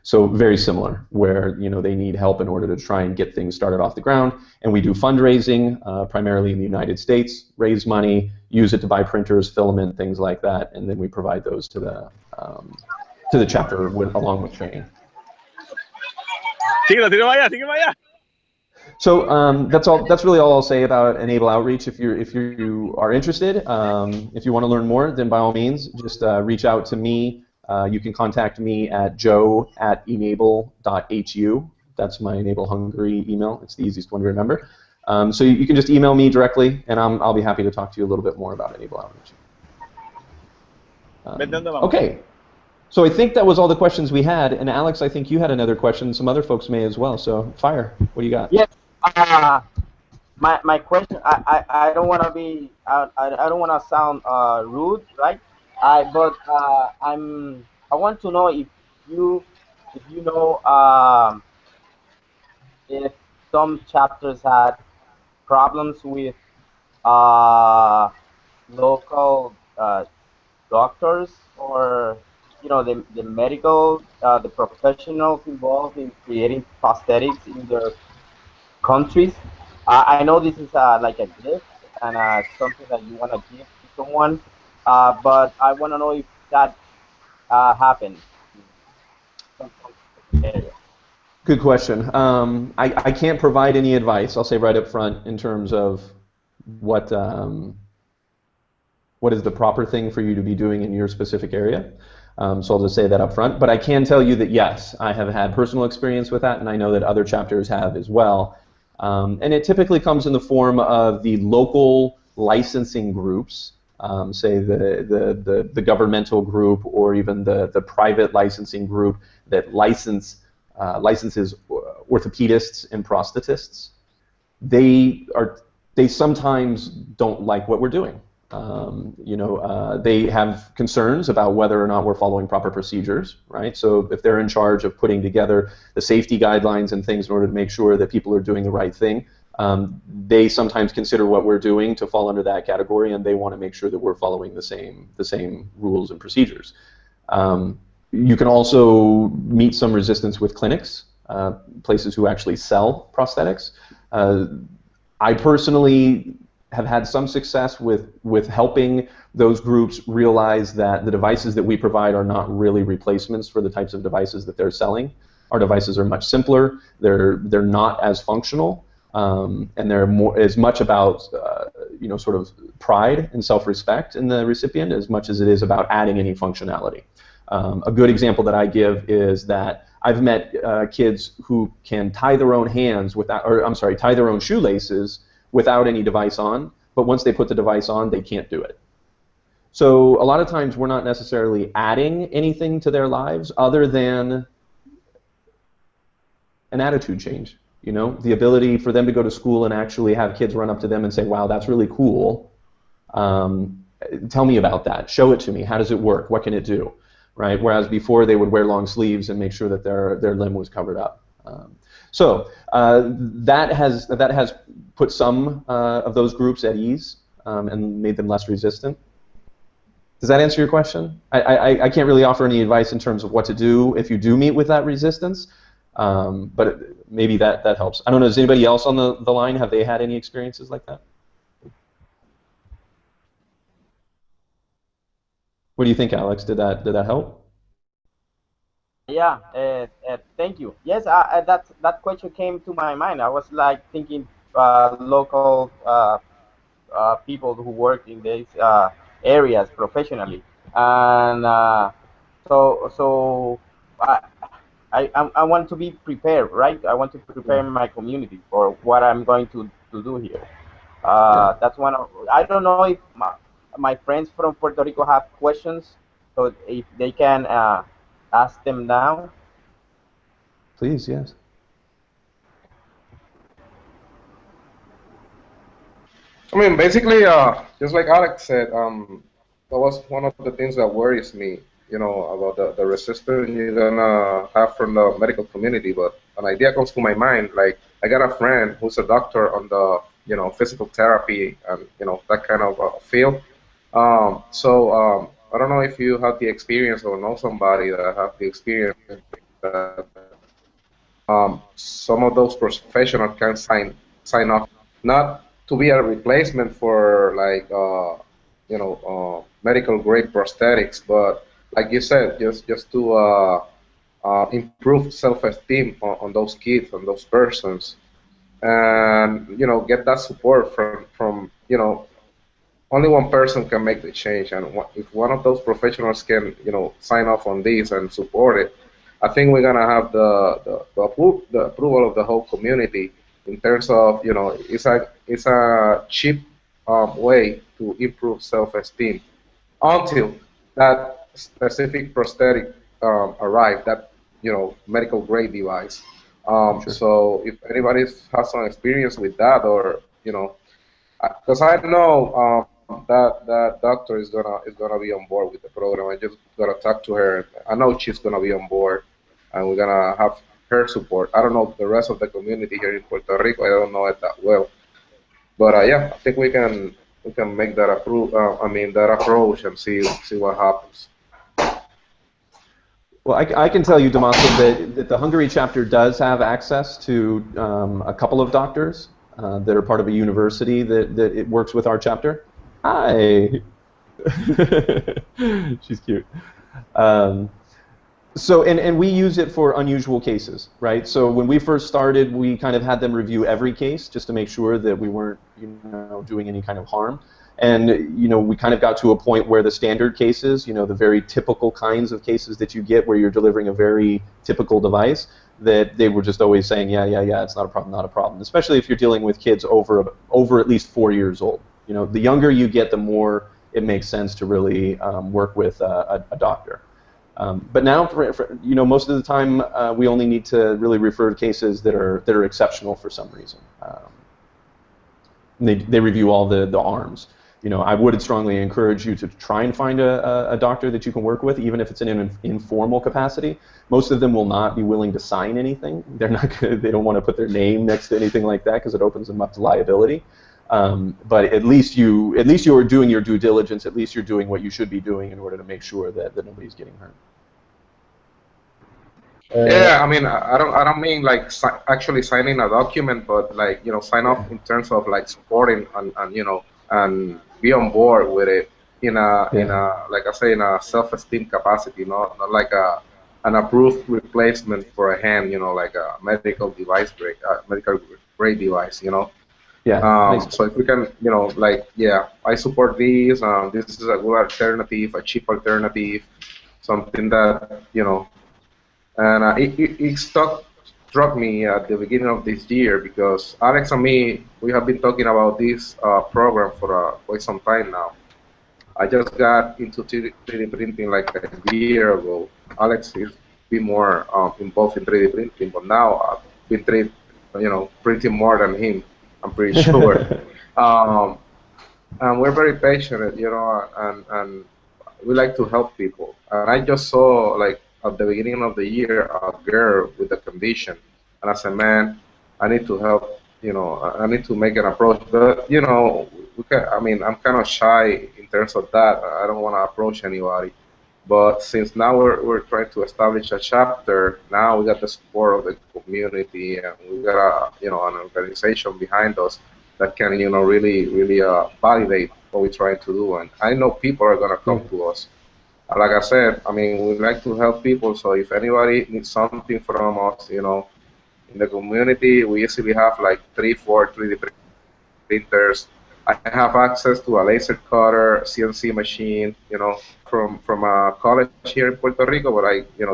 So very similar, where they need help in order to try and get things started off the ground. And we do fundraising, primarily in the United States, raise money, use it to buy printers, filament, things like that, and then we provide those to the chapter along with training. So that's all. That's really all I'll say about Enable Outreach. If you are interested, if you want to learn more, then by all means, just reach out to me. You can contact me at joe@enable.hu. That's my Enable Hungary email. It's the easiest one to remember. So you can just email me directly, and I'll be happy to talk to you a little bit more about Enable Outreach. Okay. So I think that was all the questions we had. And Alex, I think you had another question. Some other folks may as well. So fire. What do you got? Yes. My question. I don't want to be. I don't want to sound rude, right? But I want to know if you know if some chapters had problems with local doctors, or the medical, the professionals involved in creating prosthetics in their countries. I know this is like a gift and something that you want to give to someone, but I want to know if that happened in some area. Good question. I can't provide any advice, I'll say right up front, in terms of what what is the proper thing for you to be doing in your specific area. So I'll just say that up front. But I can tell you that yes, I have had personal experience with that, and I know that other chapters have as well. And it typically comes in the form of the local licensing groups, say the governmental group or even the private licensing group that licenses orthopedists and prosthetists. They sometimes don't like what we're doing. They have concerns about whether or not we're following proper procedures, right? So if they're in charge of putting together the safety guidelines and things in order to make sure that people are doing the right thing, they sometimes consider what we're doing to fall under that category, and they want to make sure that we're following the same rules and procedures. You can also meet some resistance with clinics, places who actually sell prosthetics. I personally have had some success with helping those groups realize that the devices that we provide are not really replacements for the types of devices that they're selling. Our devices are much simpler. They're not as functional, and they're more as much about sort of pride and self-respect in the recipient as much as it is about adding any functionality. A good example that I give is that I've met kids who can tie their own hands without, or I'm sorry, tie their own shoelaces without any device on, but once they put the device on, they can't do it. So a lot of times we're not necessarily adding anything to their lives other than an attitude change. The ability for them to go to school and actually have kids run up to them and say, wow, that's really cool. Tell me about that. Show it to me. How does it work? What can it do? Right? Whereas before they would wear long sleeves and make sure that their limb was covered up. So that has put some of those groups at ease and made them less resistant. Does that answer your question? I can't really offer any advice in terms of what to do if you do meet with that resistance, but maybe that helps. I don't know, does anybody else on the line, have they had any experiences like that? What do you think, Alex? Did that help? Yeah, thank you. Yes, that question came to my mind. I was like thinking local people who work in these areas professionally, and so I want to be prepared, right? I want to prepare my community for what I'm going to do here. That's one of, I don't know if my friends from Puerto Rico have questions, so if they can ask them now. Please, yes. I mean, basically, just like Alex said, that was one of the things that worries me, about the resistance you're gonna have from the medical community. But an idea comes to my mind, like I got a friend who's a doctor on the, physical therapy and, that kind of field. I don't know if you have the experience or know somebody that have the experience that some of those professionals can sign off, not to be a replacement for like medical grade prosthetics, but like you said, just to improve self-esteem on those kids, on those persons, and get that support from only one person can make the change, and if one of those professionals can sign off on this and support it, I think we're gonna have the approval of the whole community in terms of it's a cheap way to improve self-esteem until that specific prosthetic arrive, that medical grade device. Sure. So if anybody has some experience with that, or because I know that doctor is gonna be on board with the program. I just gotta talk to her. I know she's gonna be on board, and we're gonna have her support. I don't know the rest of the community here in Puerto Rico. I don't know it that well, but yeah, I think we can make that that approach and see what happens. Well, I can tell you, Damaso, that the Hungary chapter does have access to a couple of doctors that are part of a university that it works with our chapter. Hi. She's cute. So, and we use it for unusual cases, right? So when we first started, we kind of had them review every case just to make sure that we weren't, doing any kind of harm. And, we kind of got to a point where the standard cases, the very typical kinds of cases that you get where you're delivering a very typical device, that they were just always saying, yeah, it's not a problem, not a problem. Especially if you're dealing with kids over at least 4 years old. The younger you get, the more it makes sense to really work with a doctor. But now, most of the time, we only need to really refer to cases that are exceptional for some reason. They review all the arms. I would strongly encourage you to try and find a doctor that you can work with, even if it's in an informal capacity. Most of them will not be willing to sign anything. They don't want to put their name next to anything like that because it opens them up to liability. But at least you are doing your due diligence. At least you're doing what you should be doing in order to make sure that nobody's getting hurt. Yeah, I mean, I don't mean like actually signing a document, but like sign off in terms of like supporting and be on board with it in a like I say in a self-esteem capacity, not like an approved replacement for a hand, like a medical grade device, Yeah. So if we can, like, yeah, I support these. This is a good alternative, a cheap alternative, something that, and it struck me at the beginning of this year because Alex and me, we have been talking about this program for quite some time now. I just got into 3D printing like a year ago. Alex is been more involved in 3D printing, but now I've been printing more than him. I'm pretty sure. Um, and we're very passionate, and we like to help people. And I just saw, like, at the beginning of the year, a girl with a condition, and I said, man, I need to help. I need to make an approach. But I mean, I'm kind of shy in terms of that. I don't want to approach anybody. But since now we're trying to establish a chapter, now we got the support of the community, and we got an organization behind us that can really validate what we're trying to do. And I know people are gonna come to us. Like I said, I mean, we like to help people. So if anybody needs something from us, in the community, we usually have like 3-4 3D printers. I have access to a laser cutter, CNC machine, from a college here in Puerto Rico, but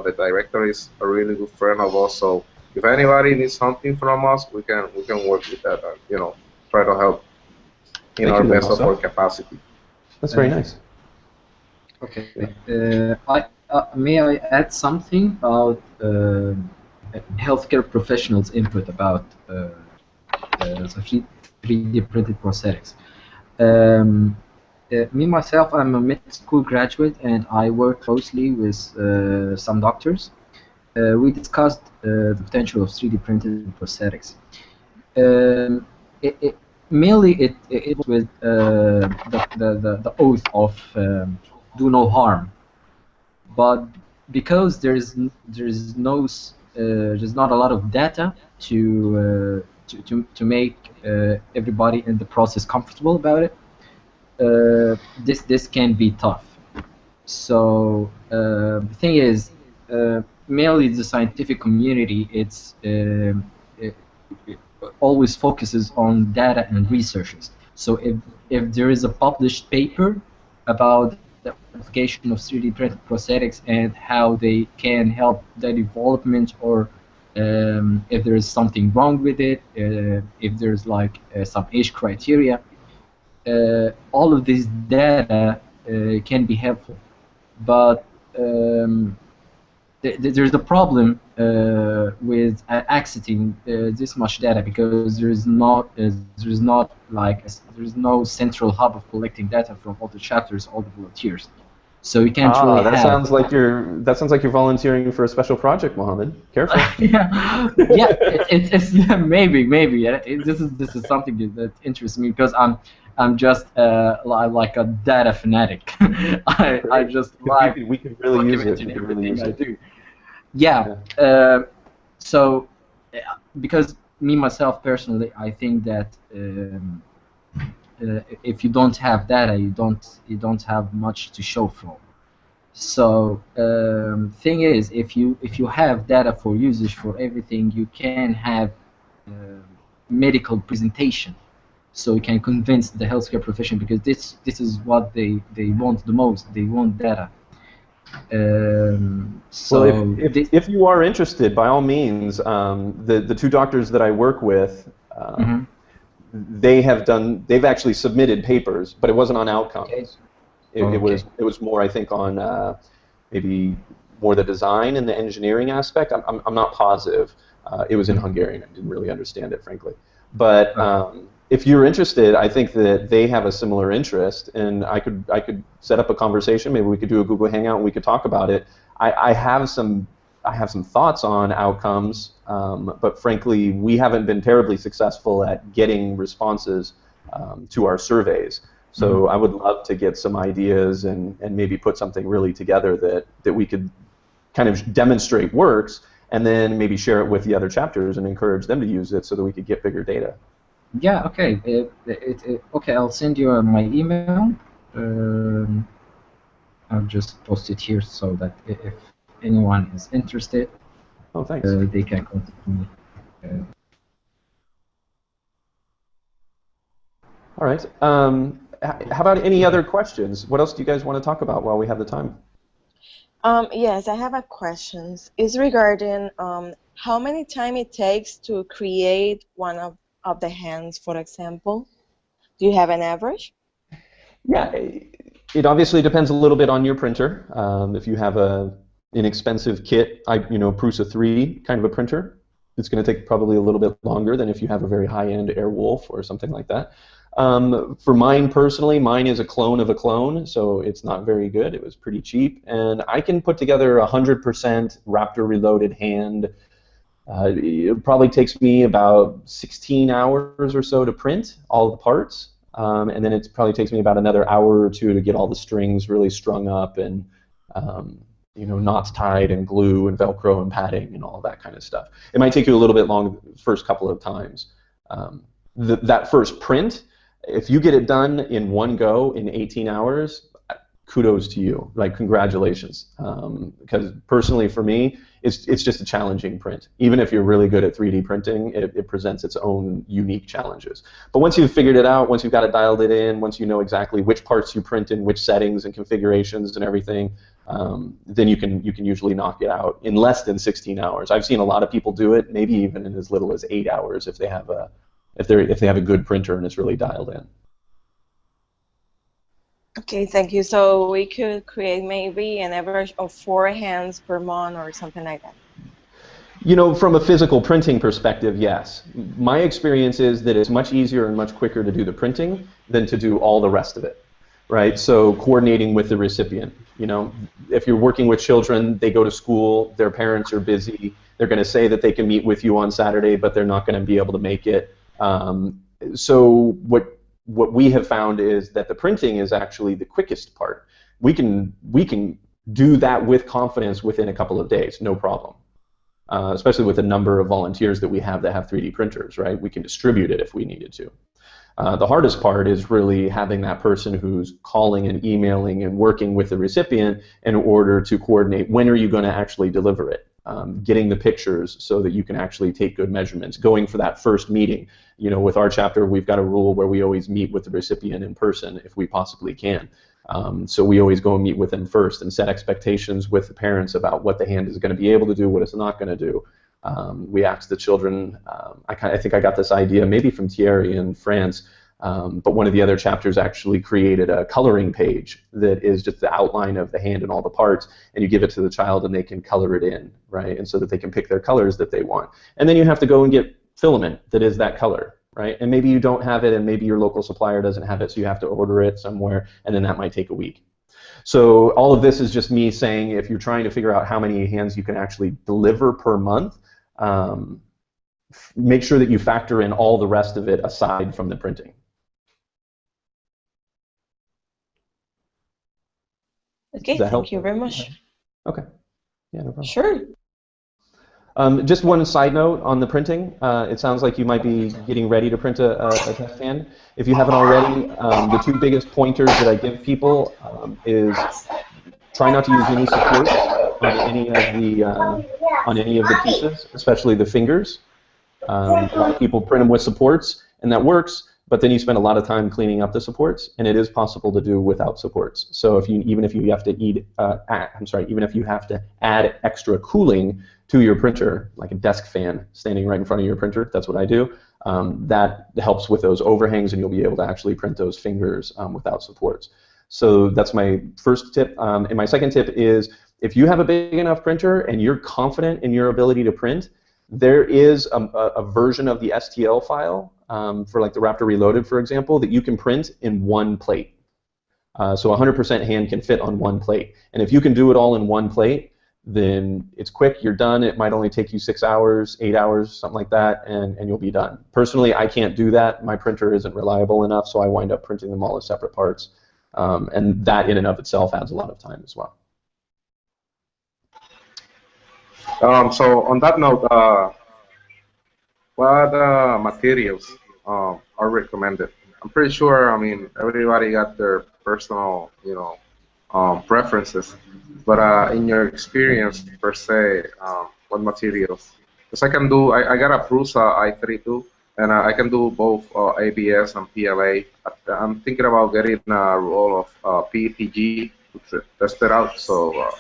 the director is a really good friend of ours. So if anybody needs something from us, we can work with that and, try to help in our best of our capacity. That's very nice. Okay. May I add something about healthcare professionals' input about the 3D printed prosthetics. Me myself, I'm a med school graduate, and I work closely with some doctors. We discussed the potential of 3D printed prosthetics. Mainly, it was with the oath of do no harm, but because there's not a lot of data to make everybody in the process comfortable about it. This can be tough. So the thing is, mainly the scientific community, it always focuses on data and researches. So if there is a published paper about the application of 3D printed prosthetics and how they can help the development, or if there is something wrong with it, if there's like some age criteria, all of this data can be helpful. But there's a problem with accessing this much data, because there's no central hub of collecting data from all the chapters, all the volunteers. So you can't really that sounds like you're volunteering for a special project, Mohammed. Careful. yeah, it's maybe. This is something that interests me, because I'm just like a data fanatic. I just like we can really use it. We can really use I it. do. Yeah. So because me myself personally, I think that if you don't have data, you don't have much to show from. So thing is, if you have data for usage for everything, you can have medical presentation, so you can convince the healthcare profession, because this is what they want the most. They want data. So well, if you are interested, by all means, the two doctors that I work with, they've actually submitted papers, but it wasn't on outcomes. Okay. It was more, I think, on maybe more the design and the engineering aspect. I'm not positive. It was in Hungarian. I didn't really understand it, frankly. But if you're interested, I think that they have a similar interest, and I could set up a conversation. Maybe we could do a Google Hangout and we could talk about it. I have some thoughts on outcomes, but frankly, we haven't been terribly successful at getting responses to our surveys. So I would love to get some ideas and maybe put something really together that we could kind of demonstrate works, and then maybe share it with the other chapters and encourage them to use it so that we could get bigger data. Yeah, okay. Okay, I'll send you my email. I'll just post it here so that if anyone is interested, thanks. They can contact me. All right. How about any other questions? What else do you guys want to talk about while we have the time? Yes, I have a question. It's regarding how many time it takes to create one of the hands, for example. Do you have an average? Yeah, it obviously depends a little bit on your printer. If you have an inexpensive kit, Prusa 3 kind of a printer, it's going to take probably a little bit longer than if you have a very high-end Airwolf or something like that. For mine personally, mine is a clone of a clone, so it's not very good. It was pretty cheap, and I can put together 100% Raptor reloaded hand. It probably takes me about 16 hours or so to print all the parts, and then it probably takes me about another hour or two to get all the strings really strung up and knots tied and glue and Velcro and padding and all that kind of stuff. It might take you a little bit long the first couple of times. That first print, if you get it done in one go in 18 hours, kudos to you. Like, congratulations. Because personally, for me, it's just a challenging print. Even if you're really good at 3D printing, it presents its own unique challenges. But once you've figured it out, once you've got it dialed in, once you know exactly which parts you print in which settings and configurations and everything, then you can usually knock it out in less than 16 hours. I've seen a lot of people do it, maybe even in as little as 8 hours if they have a good printer and it's really dialed in. Okay, thank you. So we could create maybe an average of 4 hands per month or something like that. From a physical printing perspective, yes. My experience is that it's much easier and much quicker to do the printing than to do all the rest of it, right? So coordinating with the recipient. If you're working with children, they go to school, their parents are busy, they're going to say that they can meet with you on Saturday, but they're not going to be able to make it. So what we have found is that the printing is actually the quickest part. We can do that with confidence within a couple of days, no problem. Especially with the number of volunteers that we have that have 3D printers, right? We can distribute it if we needed to. The hardest part is really having that person who's calling and emailing and working with the recipient in order to coordinate when are you going to actually deliver it. Getting the pictures so that you can actually take good measurements, going for that first meeting. With our chapter, we've got a rule where we always meet with the recipient in person if we possibly can. So we always go and meet with them first and set expectations with the parents about what the hand is going to be able to do, what it's not going to do. We asked the children, I think I got this idea maybe from Thierry in France, but one of the other chapters actually created a coloring page that is just the outline of the hand and all the parts, and you give it to the child and they can color it in, right? And so that they can pick their colors that they want. And then you have to go and get filament that is that color, right? And maybe you don't have it, and maybe your local supplier doesn't have it, so you have to order it somewhere, and then that might take a week. So all of this is just me saying, if you're trying to figure out how many hands you can actually deliver per month, make sure that you factor in all the rest of it aside from the printing. Okay, thank you very much. Okay. Yeah, no problem. Sure. Just one side note on the printing. It sounds like you might be getting ready to print a test hand. If you haven't already, the two biggest pointers that I give people is try not to use any supports on any of the pieces, especially the fingers. A lot of people print them with supports, and that works. But then you spend a lot of time cleaning up the supports, and it is possible to do without supports. So even if you have to add extra cooling to your printer, like a desk fan standing right in front of your printer, that's what I do. That helps with those overhangs, and you'll be able to actually print those fingers without supports. So that's my first tip. And my second tip is if you have a big enough printer and you're confident in your ability to print, there is a version of the STL file for like the Raptor Reloaded, for example, that you can print in one plate. So 100% hand can fit on one plate. And if you can do it all in one plate, then it's quick, you're done. It might only take you 6 hours, 8 hours, something like that, and you'll be done. Personally, I can't do that. My printer isn't reliable enough, so I wind up printing them all as separate parts. And that in and of itself adds a lot of time as well. So on that note, what materials are recommended? I'm pretty sure, I mean, everybody got their personal, preferences. But in your experience, per se, what materials? Because I got a Prusa i3 too, and I can do both ABS and PLA. I'm thinking about getting a roll of PETG to test it out. So,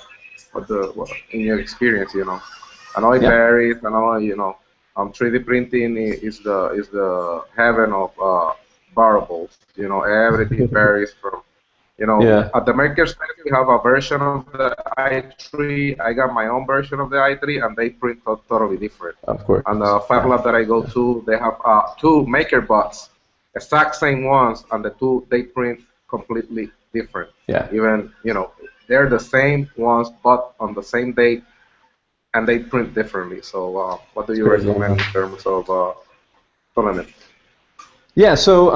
what in your experience, I know it varies. I know, 3D printing is the heaven of variables. Everything varies from. At the maker space, we have a version of the i3. I got my own version of the i3, and they print totally different. Of course. And the Fab Lab that I go to, they have two maker bots, exact same ones, and the two they print completely different. Yeah. Even they're the same ones, but on the same date, and they print differently. So, what do you recommend in terms of filament? Yeah. So.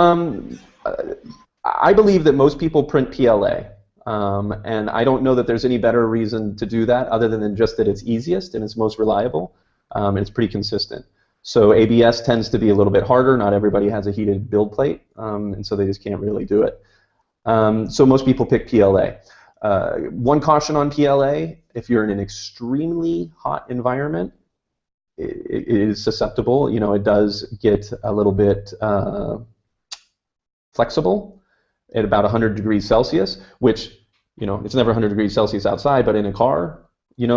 I believe that most people print PLA, and I don't know that there's any better reason to do that other than just that it's easiest and it's most reliable, and it's pretty consistent. So ABS tends to be a little bit harder. Not everybody has a heated build plate, and so they just can't really do it. So most people pick PLA. One caution on PLA, if you're in an extremely hot environment, it is susceptible. It does get a little bit flexible at about 100 degrees Celsius, which, it's never 100 degrees Celsius outside, but in a car,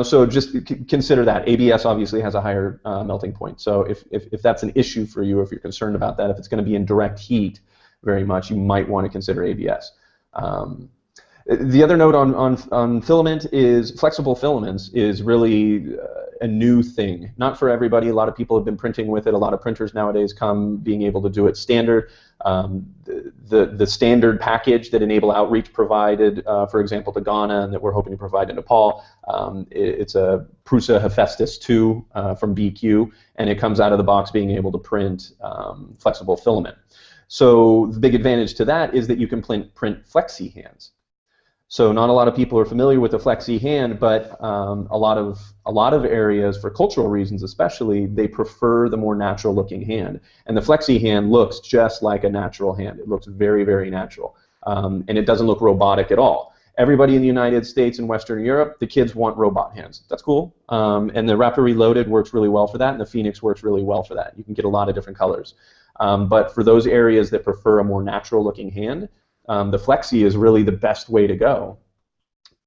so just consider that. ABS obviously has a higher melting point. So if that's an issue for you, if you're concerned about that, if it's going to be in direct heat very much, you might want to consider ABS. The other note on filament is flexible filaments is really a new thing. Not for everybody. A lot of people have been printing with it. A lot of printers nowadays come being able to do it standard. The standard package that Enable Outreach provided, for example, to Ghana, and that we're hoping to provide to Nepal, it's a Prusa Hephaestus 2 from BQ, and it comes out of the box being able to print flexible filament. So the big advantage to that is that you can print flexi hands. So not a lot of people are familiar with the flexi hand, but a lot of areas, for cultural reasons especially, they prefer the more natural looking hand. And the flexi hand looks just like a natural hand. It looks very, very natural. And it doesn't look robotic at all. Everybody in the United States and Western Europe, the kids want robot hands. That's cool. And the Raptor Reloaded works really well for that, and the Phoenix works really well for that. You can get a lot of different colors. But for those areas that prefer a more natural looking hand, the flexi is really the best way to go.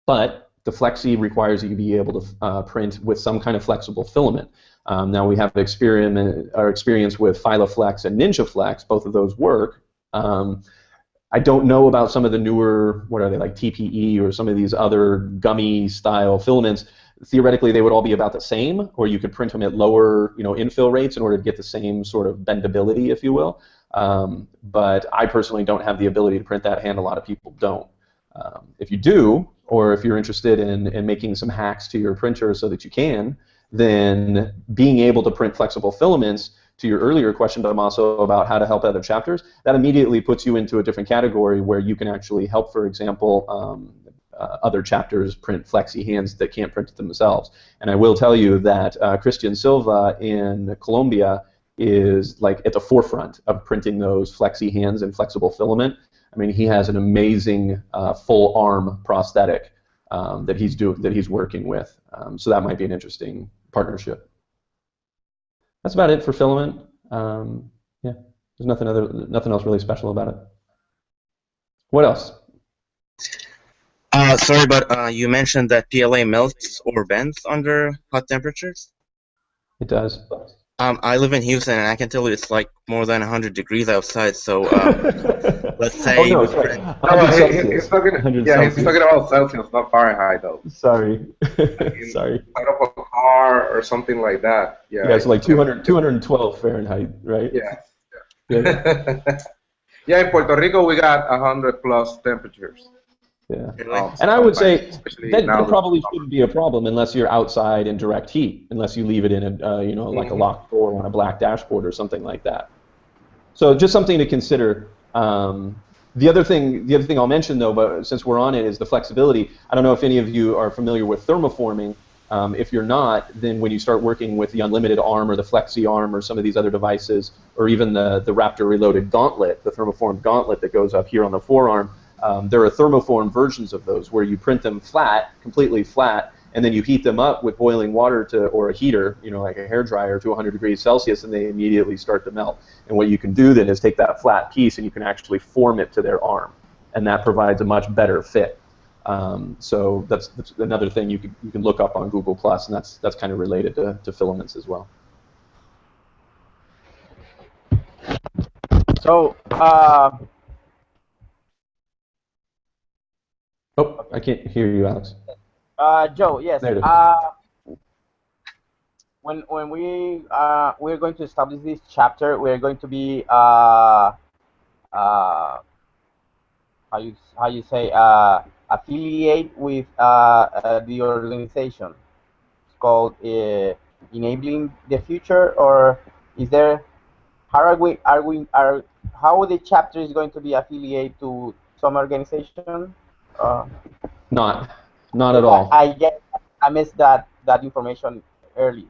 But the flexi requires you to be able to print with some kind of flexible filament. Now we have experience with Filaflex and NinjaFlex. Both of those work. I don't know about some of the newer, what are they, like TPE or some of these other gummy style filaments. Theoretically, they would all be about the same, or you could print them at lower, infill rates in order to get the same sort of bendability, if you will. But I personally don't have the ability to print that hand. A lot of people don't. If you do, or if you're interested in making some hacks to your printer so that you can, then being able to print flexible filaments, to your earlier question, Damaso, about how to help other chapters, that immediately puts you into a different category where you can actually help, for example, other chapters print flexi hands that can't print it themselves. And I will tell you that Christian Silva in Colombia is like at the forefront of printing those flexi hands and flexible filament. I mean, he has an amazing full arm prosthetic that he's working with. So that might be an interesting partnership. That's about it for filament. Yeah, there's nothing else really special about it. What else? Sorry, but you mentioned that PLA melts or bends under hot temperatures. It does. I live in Houston, and I can tell you it's like more than 100 degrees outside. So let's say. Oh no, sorry. He's talking about Celsius, not Fahrenheit, though. Sorry. Sorry. Out of a car or something like that. Yeah. Yeah, it's like 212 Fahrenheit, right? Yeah. Yeah. Yeah, in Puerto Rico we got 100+ temperatures. Yeah. And I would say that probably shouldn't be a problem unless you're outside in direct heat, unless you leave it in a like a locked door on a black dashboard or something like that. So just something to consider. The other thing I'll mention though, but since we're on it, is the flexibility. I don't know if any of you are familiar with thermoforming. If you're not, then when you start working with the unlimited arm or the flexi arm or some of these other devices, or even the Raptor Reloaded gauntlet, the thermoformed gauntlet that goes up here on the forearm, there are thermoform versions of those where you print them flat, completely flat, and then you heat them up with boiling water or a heater, like a hair dryer, to 100 degrees Celsius, and they immediately start to melt. And what you can do then is take that flat piece and you can actually form it to their arm, and that provides a much better fit. So that's another thing you can look up on Google+, and that's kind of related to filaments as well. So. Oh, I can't hear you, Alex. Joe, yes. There it is. When we're going to establish this chapter, we're going to be how you say affiliate with the organization. It's called Enabling the Future, or is there how the chapter is going to be affiliated to some organization? Not at all. I missed that information earlier.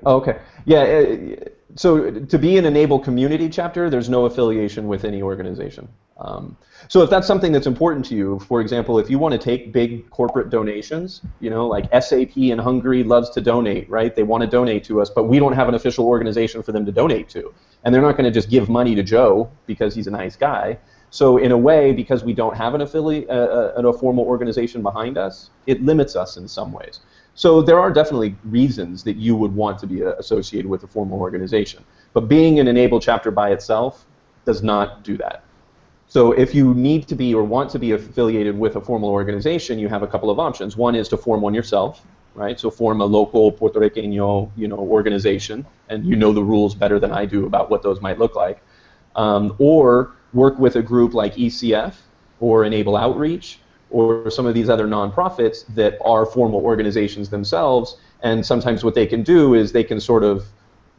Oh, okay. Yeah. So to be an e-NABLE community chapter, there's no affiliation with any organization. So if that's something that's important to you, for example, if you want to take big corporate donations, like SAP in Hungary loves to donate, right? They want to donate to us, but we don't have an official organization for them to donate to. And they're not going to just give money to Joe because he's a nice guy. So in a way, because we don't have a formal organization behind us, it limits us in some ways. So there are definitely reasons that you would want to be associated with a formal organization. But being an e-NABLE chapter by itself does not do that. So if you need to be or want to be affiliated with a formal organization, you have a couple of options. One is to form one yourself, right? So form a local Puerto Riqueño, organization, and you know the rules better than I do about what those might look like. Or work with a group like ECF or e-NABLE Outreach or some of these other nonprofits that are formal organizations themselves, and sometimes what they can do is they can sort of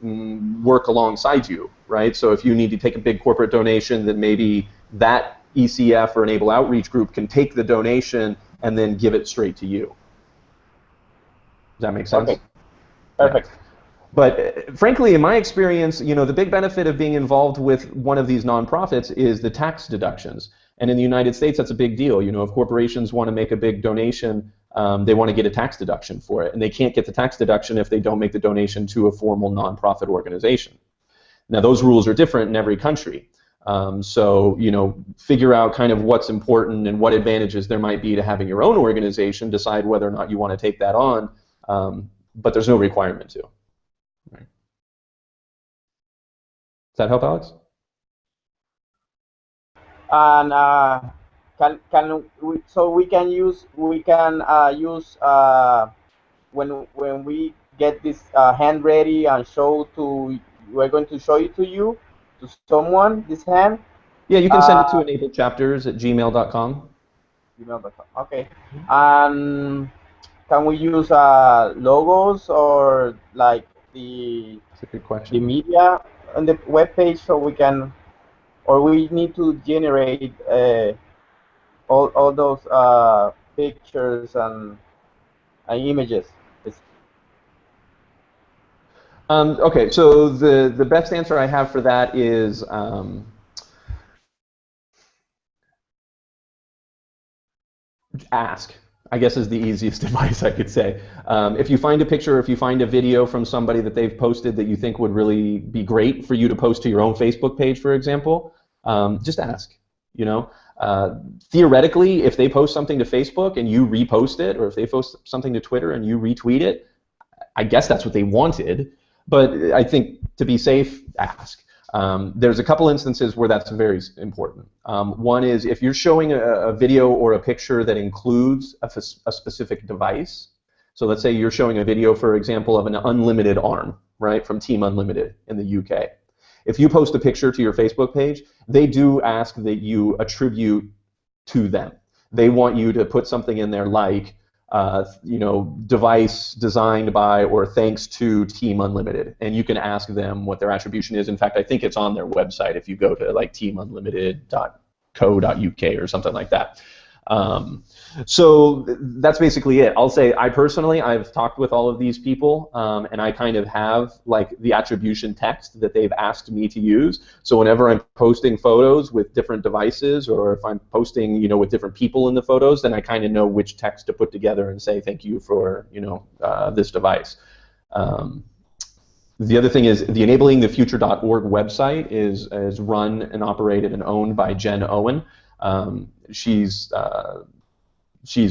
work alongside you, right? So if you need to take a big corporate donation, then maybe that ECF or e-NABLE Outreach group can take the donation and then give it straight to you. Does that make sense? Okay. Perfect. Yeah. But frankly, in my experience, the big benefit of being involved with one of these nonprofits is the tax deductions. And in the United States, that's a big deal. If corporations want to make a big donation, they want to get a tax deduction for it. And they can't get the tax deduction if they don't make the donation to a formal nonprofit organization. Now, those rules are different in every country. So, figure out kind of what's important and what advantages there might be to having your own organization, decide whether or not you want to take that on. But there's no requirement to. Right. Does that help, Alex? And we can use when we get this hand ready and we're going to show it to someone, this hand. Yeah, you can send it to enabledchapters@gmail.com. Gmail.com. Okay. And can we use logos or like That's a good question. the media on the web page, so we can, or we need to generate all those pictures and images. Okay, so the best answer I have for that is ask, I guess, is the easiest advice I could say. If you find a picture, if you find a video from somebody that they've posted that you think would really be great for you to post to your own Facebook page, for example, just ask. You know, theoretically, if they post something to Facebook and you repost it, or if they post something to Twitter and you retweet it, I guess that's what they wanted. But I think to be safe, ask. There's a couple instances where that's very important. One is if you're showing a video or a picture that includes a specific device. So let's say you're showing a video, for example, of an unlimited arm, right, from Team Unlimited in the UK. If you post a picture to your Facebook page, they do ask that you attribute to them. They want you to put something in there like, you know, device designed by or thanks to Team Unlimited, and you can ask them what their attribution is. In fact, I think it's on their website if you go to like teamunlimited.co.uk or something like that. So that's basically it. I'll say I personally, I've talked with all of these people, and I kind of have like the attribution text that they've asked me to use. So whenever I'm posting photos with different devices, or if I'm posting, you know, with different people in the photos, then I kind of know which text to put together and say thank you for, you know, this device. The other thing is the enablingthefuture.org website is run and operated and owned by Jen Owen. She's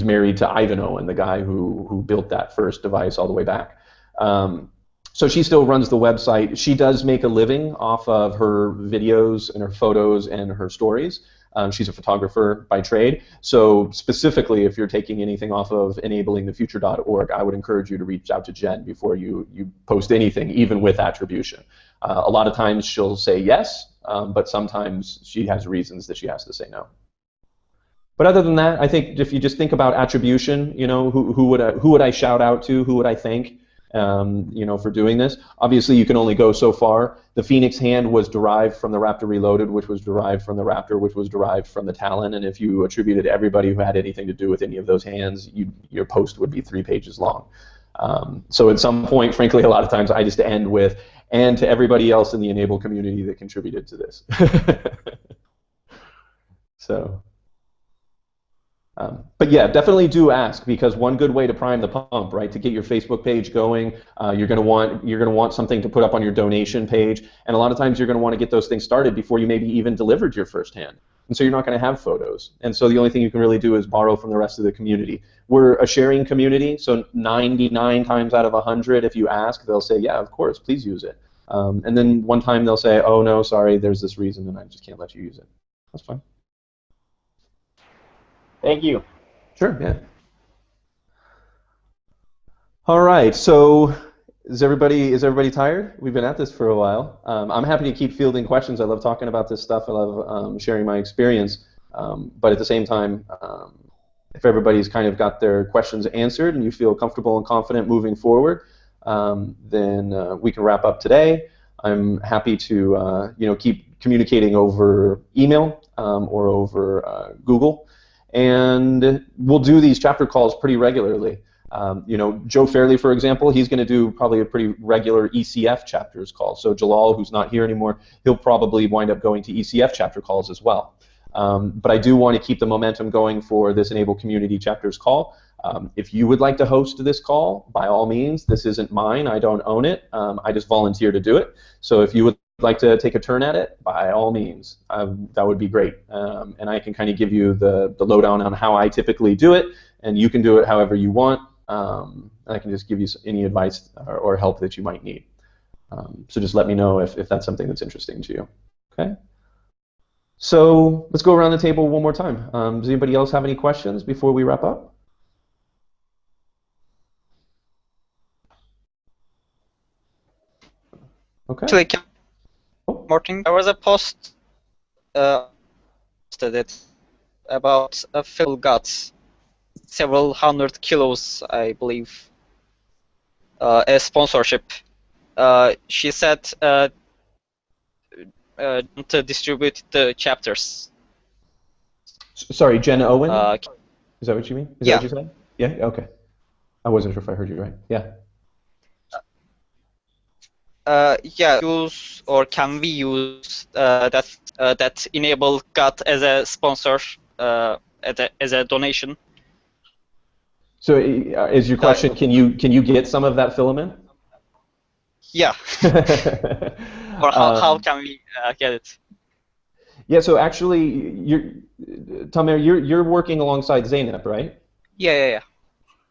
married to Ivan Owen, the guy who built that first device all the way back. So she still runs the website. She does make a living off of her videos and her photos and her stories. She's a photographer by trade. So specifically, if you're taking anything off of enablingthefuture.org, I would encourage you to reach out to Jen before you post anything, even with attribution. A lot of times she'll say yes, but sometimes she has reasons that she has to say no. But other than that, I think if you just think about attribution, you know, who would I shout out to? Who would I thank, you know, for doing this? Obviously, you can only go so far. The Phoenix hand was derived from the Raptor Reloaded, which was derived from the Raptor, which was derived from the Talon. And if you attributed everybody who had anything to do with any of those hands, your post would be 3 pages long. So at some point, frankly, a lot of times I just end with, and to everybody else in the Enable community that contributed to this. So. But yeah, definitely do ask, because one good way to prime the pump, right, to get your Facebook page going, you're going to want something to put up on your donation page, and a lot of times you're going to want to get those things started before you maybe even delivered your first hand, and so you're not going to have photos, and so the only thing you can really do is borrow from the rest of the community. We're a sharing community, so 99 times out of 100, if you ask, they'll say, yeah, of course, please use it, and then one time they'll say, oh no, sorry, there's this reason, and I just can't let you use it. That's fine. Thank you. Sure, yeah. All right, so is everybody tired? We've been at this for a while. I'm happy to keep fielding questions. I love talking about this stuff. I love sharing my experience. But at the same time, if everybody's kind of got their questions answered and you feel comfortable and confident moving forward, then we can wrap up today. I'm happy to you know, keep communicating over email or over Google. And we'll do these chapter calls pretty regularly. You know, Joe Fairley, for example, he's going to do probably a pretty regular ECF chapters call. So Jalal, who's not here anymore, he'll probably wind up going to ECF chapter calls as well. But I do want to keep the momentum going for this Enable Community Chapters call. If you would like to host this call, by all means, this isn't mine. I don't own it. I just volunteer to do it. So if you would like to take a turn at it, by all means, that would be great. And I can kind of give you the lowdown on how I typically do it, and you can do it however you want. And I can just give you any advice or help that you might need. So just let me know if that's something that's interesting to you. Okay. So let's go around the table one more time. Does anybody else have any questions before we wrap up? Okay. Actually, Martin, there was a post that about a Phil got several hundred kilos, I believe, as sponsorship. She said to distribute the chapters. Sorry, Jen Owen? Is that what you mean? Is Yeah. that what you said? Yeah. Okay. I wasn't sure if I heard you right. Yeah. Yeah, use or can we use that e-NABLE got as a sponsor, as a donation? So is your question, can you get some of that filament? Yeah. Or how can we get it? Yeah. So actually, Tamer, you're working alongside Zeynep, right? Yeah.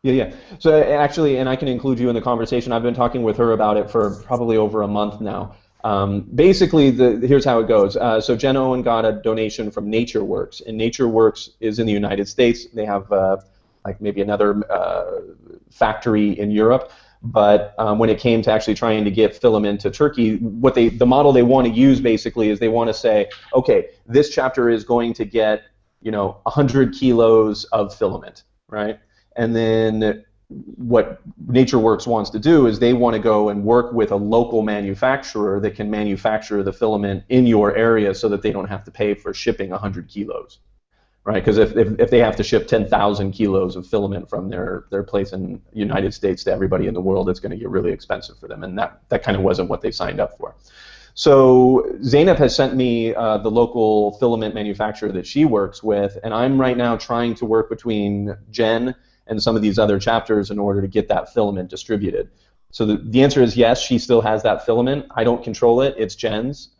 Yeah. So actually, and I can include you in the conversation. I've been talking with her about it for probably over a month now. Basically, here's how it goes. So Jen Owen got a donation from NatureWorks, and NatureWorks is in the United States. They have like maybe another factory in Europe. But when it came to actually trying to get filament to Turkey, the model they want to use basically is they want to say, okay, this chapter is going to get 100 kilos of filament, right? And then what NatureWorks wants to do is they want to go and work with a local manufacturer that can manufacture the filament in your area so that they don't have to pay for shipping 100 kilos, right? Because if they have to ship 10,000 kilos of filament from their place in the United States to everybody in the world, it's going to get really expensive for them, and that kind of wasn't what they signed up for. So Zeynep has sent me the local filament manufacturer that she works with, and I'm right now trying to work between Jen and some of these other chapters in order to get that filament distributed. So the answer is yes, she still has that filament. I don't control it, it's Jen's.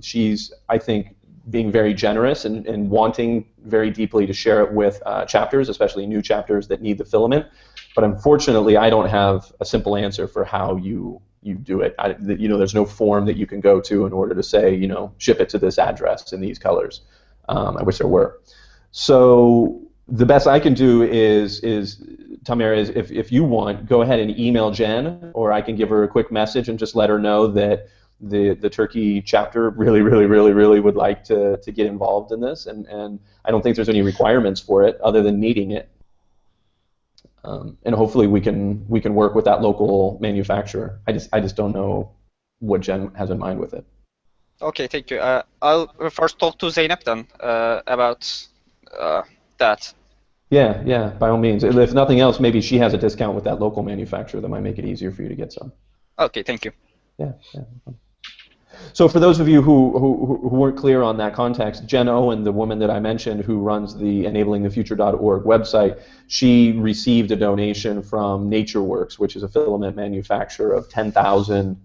She's, I think, being very generous and wanting very deeply to share it with chapters, especially new chapters that need the filament. But unfortunately, I don't have a simple answer for how you do it. There's no form that you can go to in order to say, ship it to this address in these colors. I wish there were. So the best I can do is Tamer, is if you want, go ahead and email Jen, or I can give her a quick message and just let her know that the Turkey chapter really would like to get involved in this, and I don't think there's any requirements for it other than needing it. And hopefully we can work with that local manufacturer. I just don't know what Jen has in mind with it. Okay, thank you. I'll first talk to Zeynep then about that. Yeah, by all means. If nothing else, maybe she has a discount with that local manufacturer that might make it easier for you to get some. Okay, thank you. Yeah. So for those of you who weren't clear on that context, Jen Owen, the woman that I mentioned who runs the enablingthefuture.org website, she received a donation from NatureWorks, which is a filament manufacturer, of 10,000.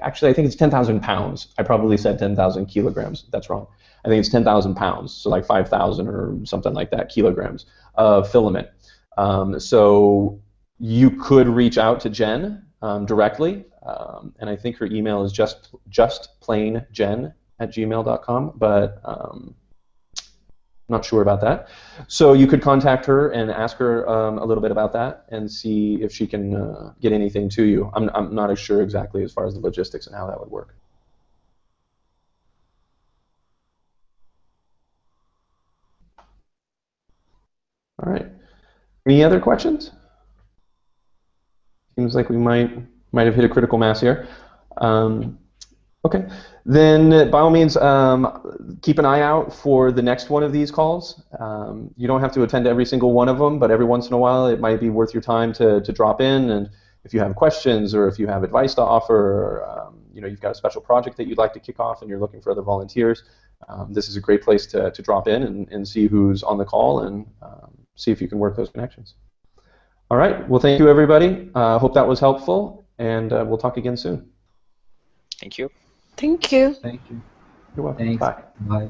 Actually, I think it's 10,000 pounds. I probably said 10,000 kilograms. That's wrong. I think it's 10,000 pounds, so like 5,000 or something like that kilograms of filament. So you could reach out to Jen directly, and I think her email is justplainjen@gmail.com, but not sure about that. So you could contact her and ask her a little bit about that and see if she can get anything to you. I'm not as sure exactly as far as the logistics and how that would work. All right. Any other questions? Seems like we might have hit a critical mass here. Okay. Then, by all means, keep an eye out for the next one of these calls. You don't have to attend every single one of them, but every once in a while it might be worth your time to drop in. And if you have questions or if you have advice to offer, or you've got a special project that you'd like to kick off and you're looking for other volunteers, this is a great place to drop in and see who's on the call and see if you can work those connections. All right. Well, thank you, everybody. Hope that was helpful, and we'll talk again soon. Thank you. Thank you. Thank you. You're welcome. Thanks. Bye. Bye.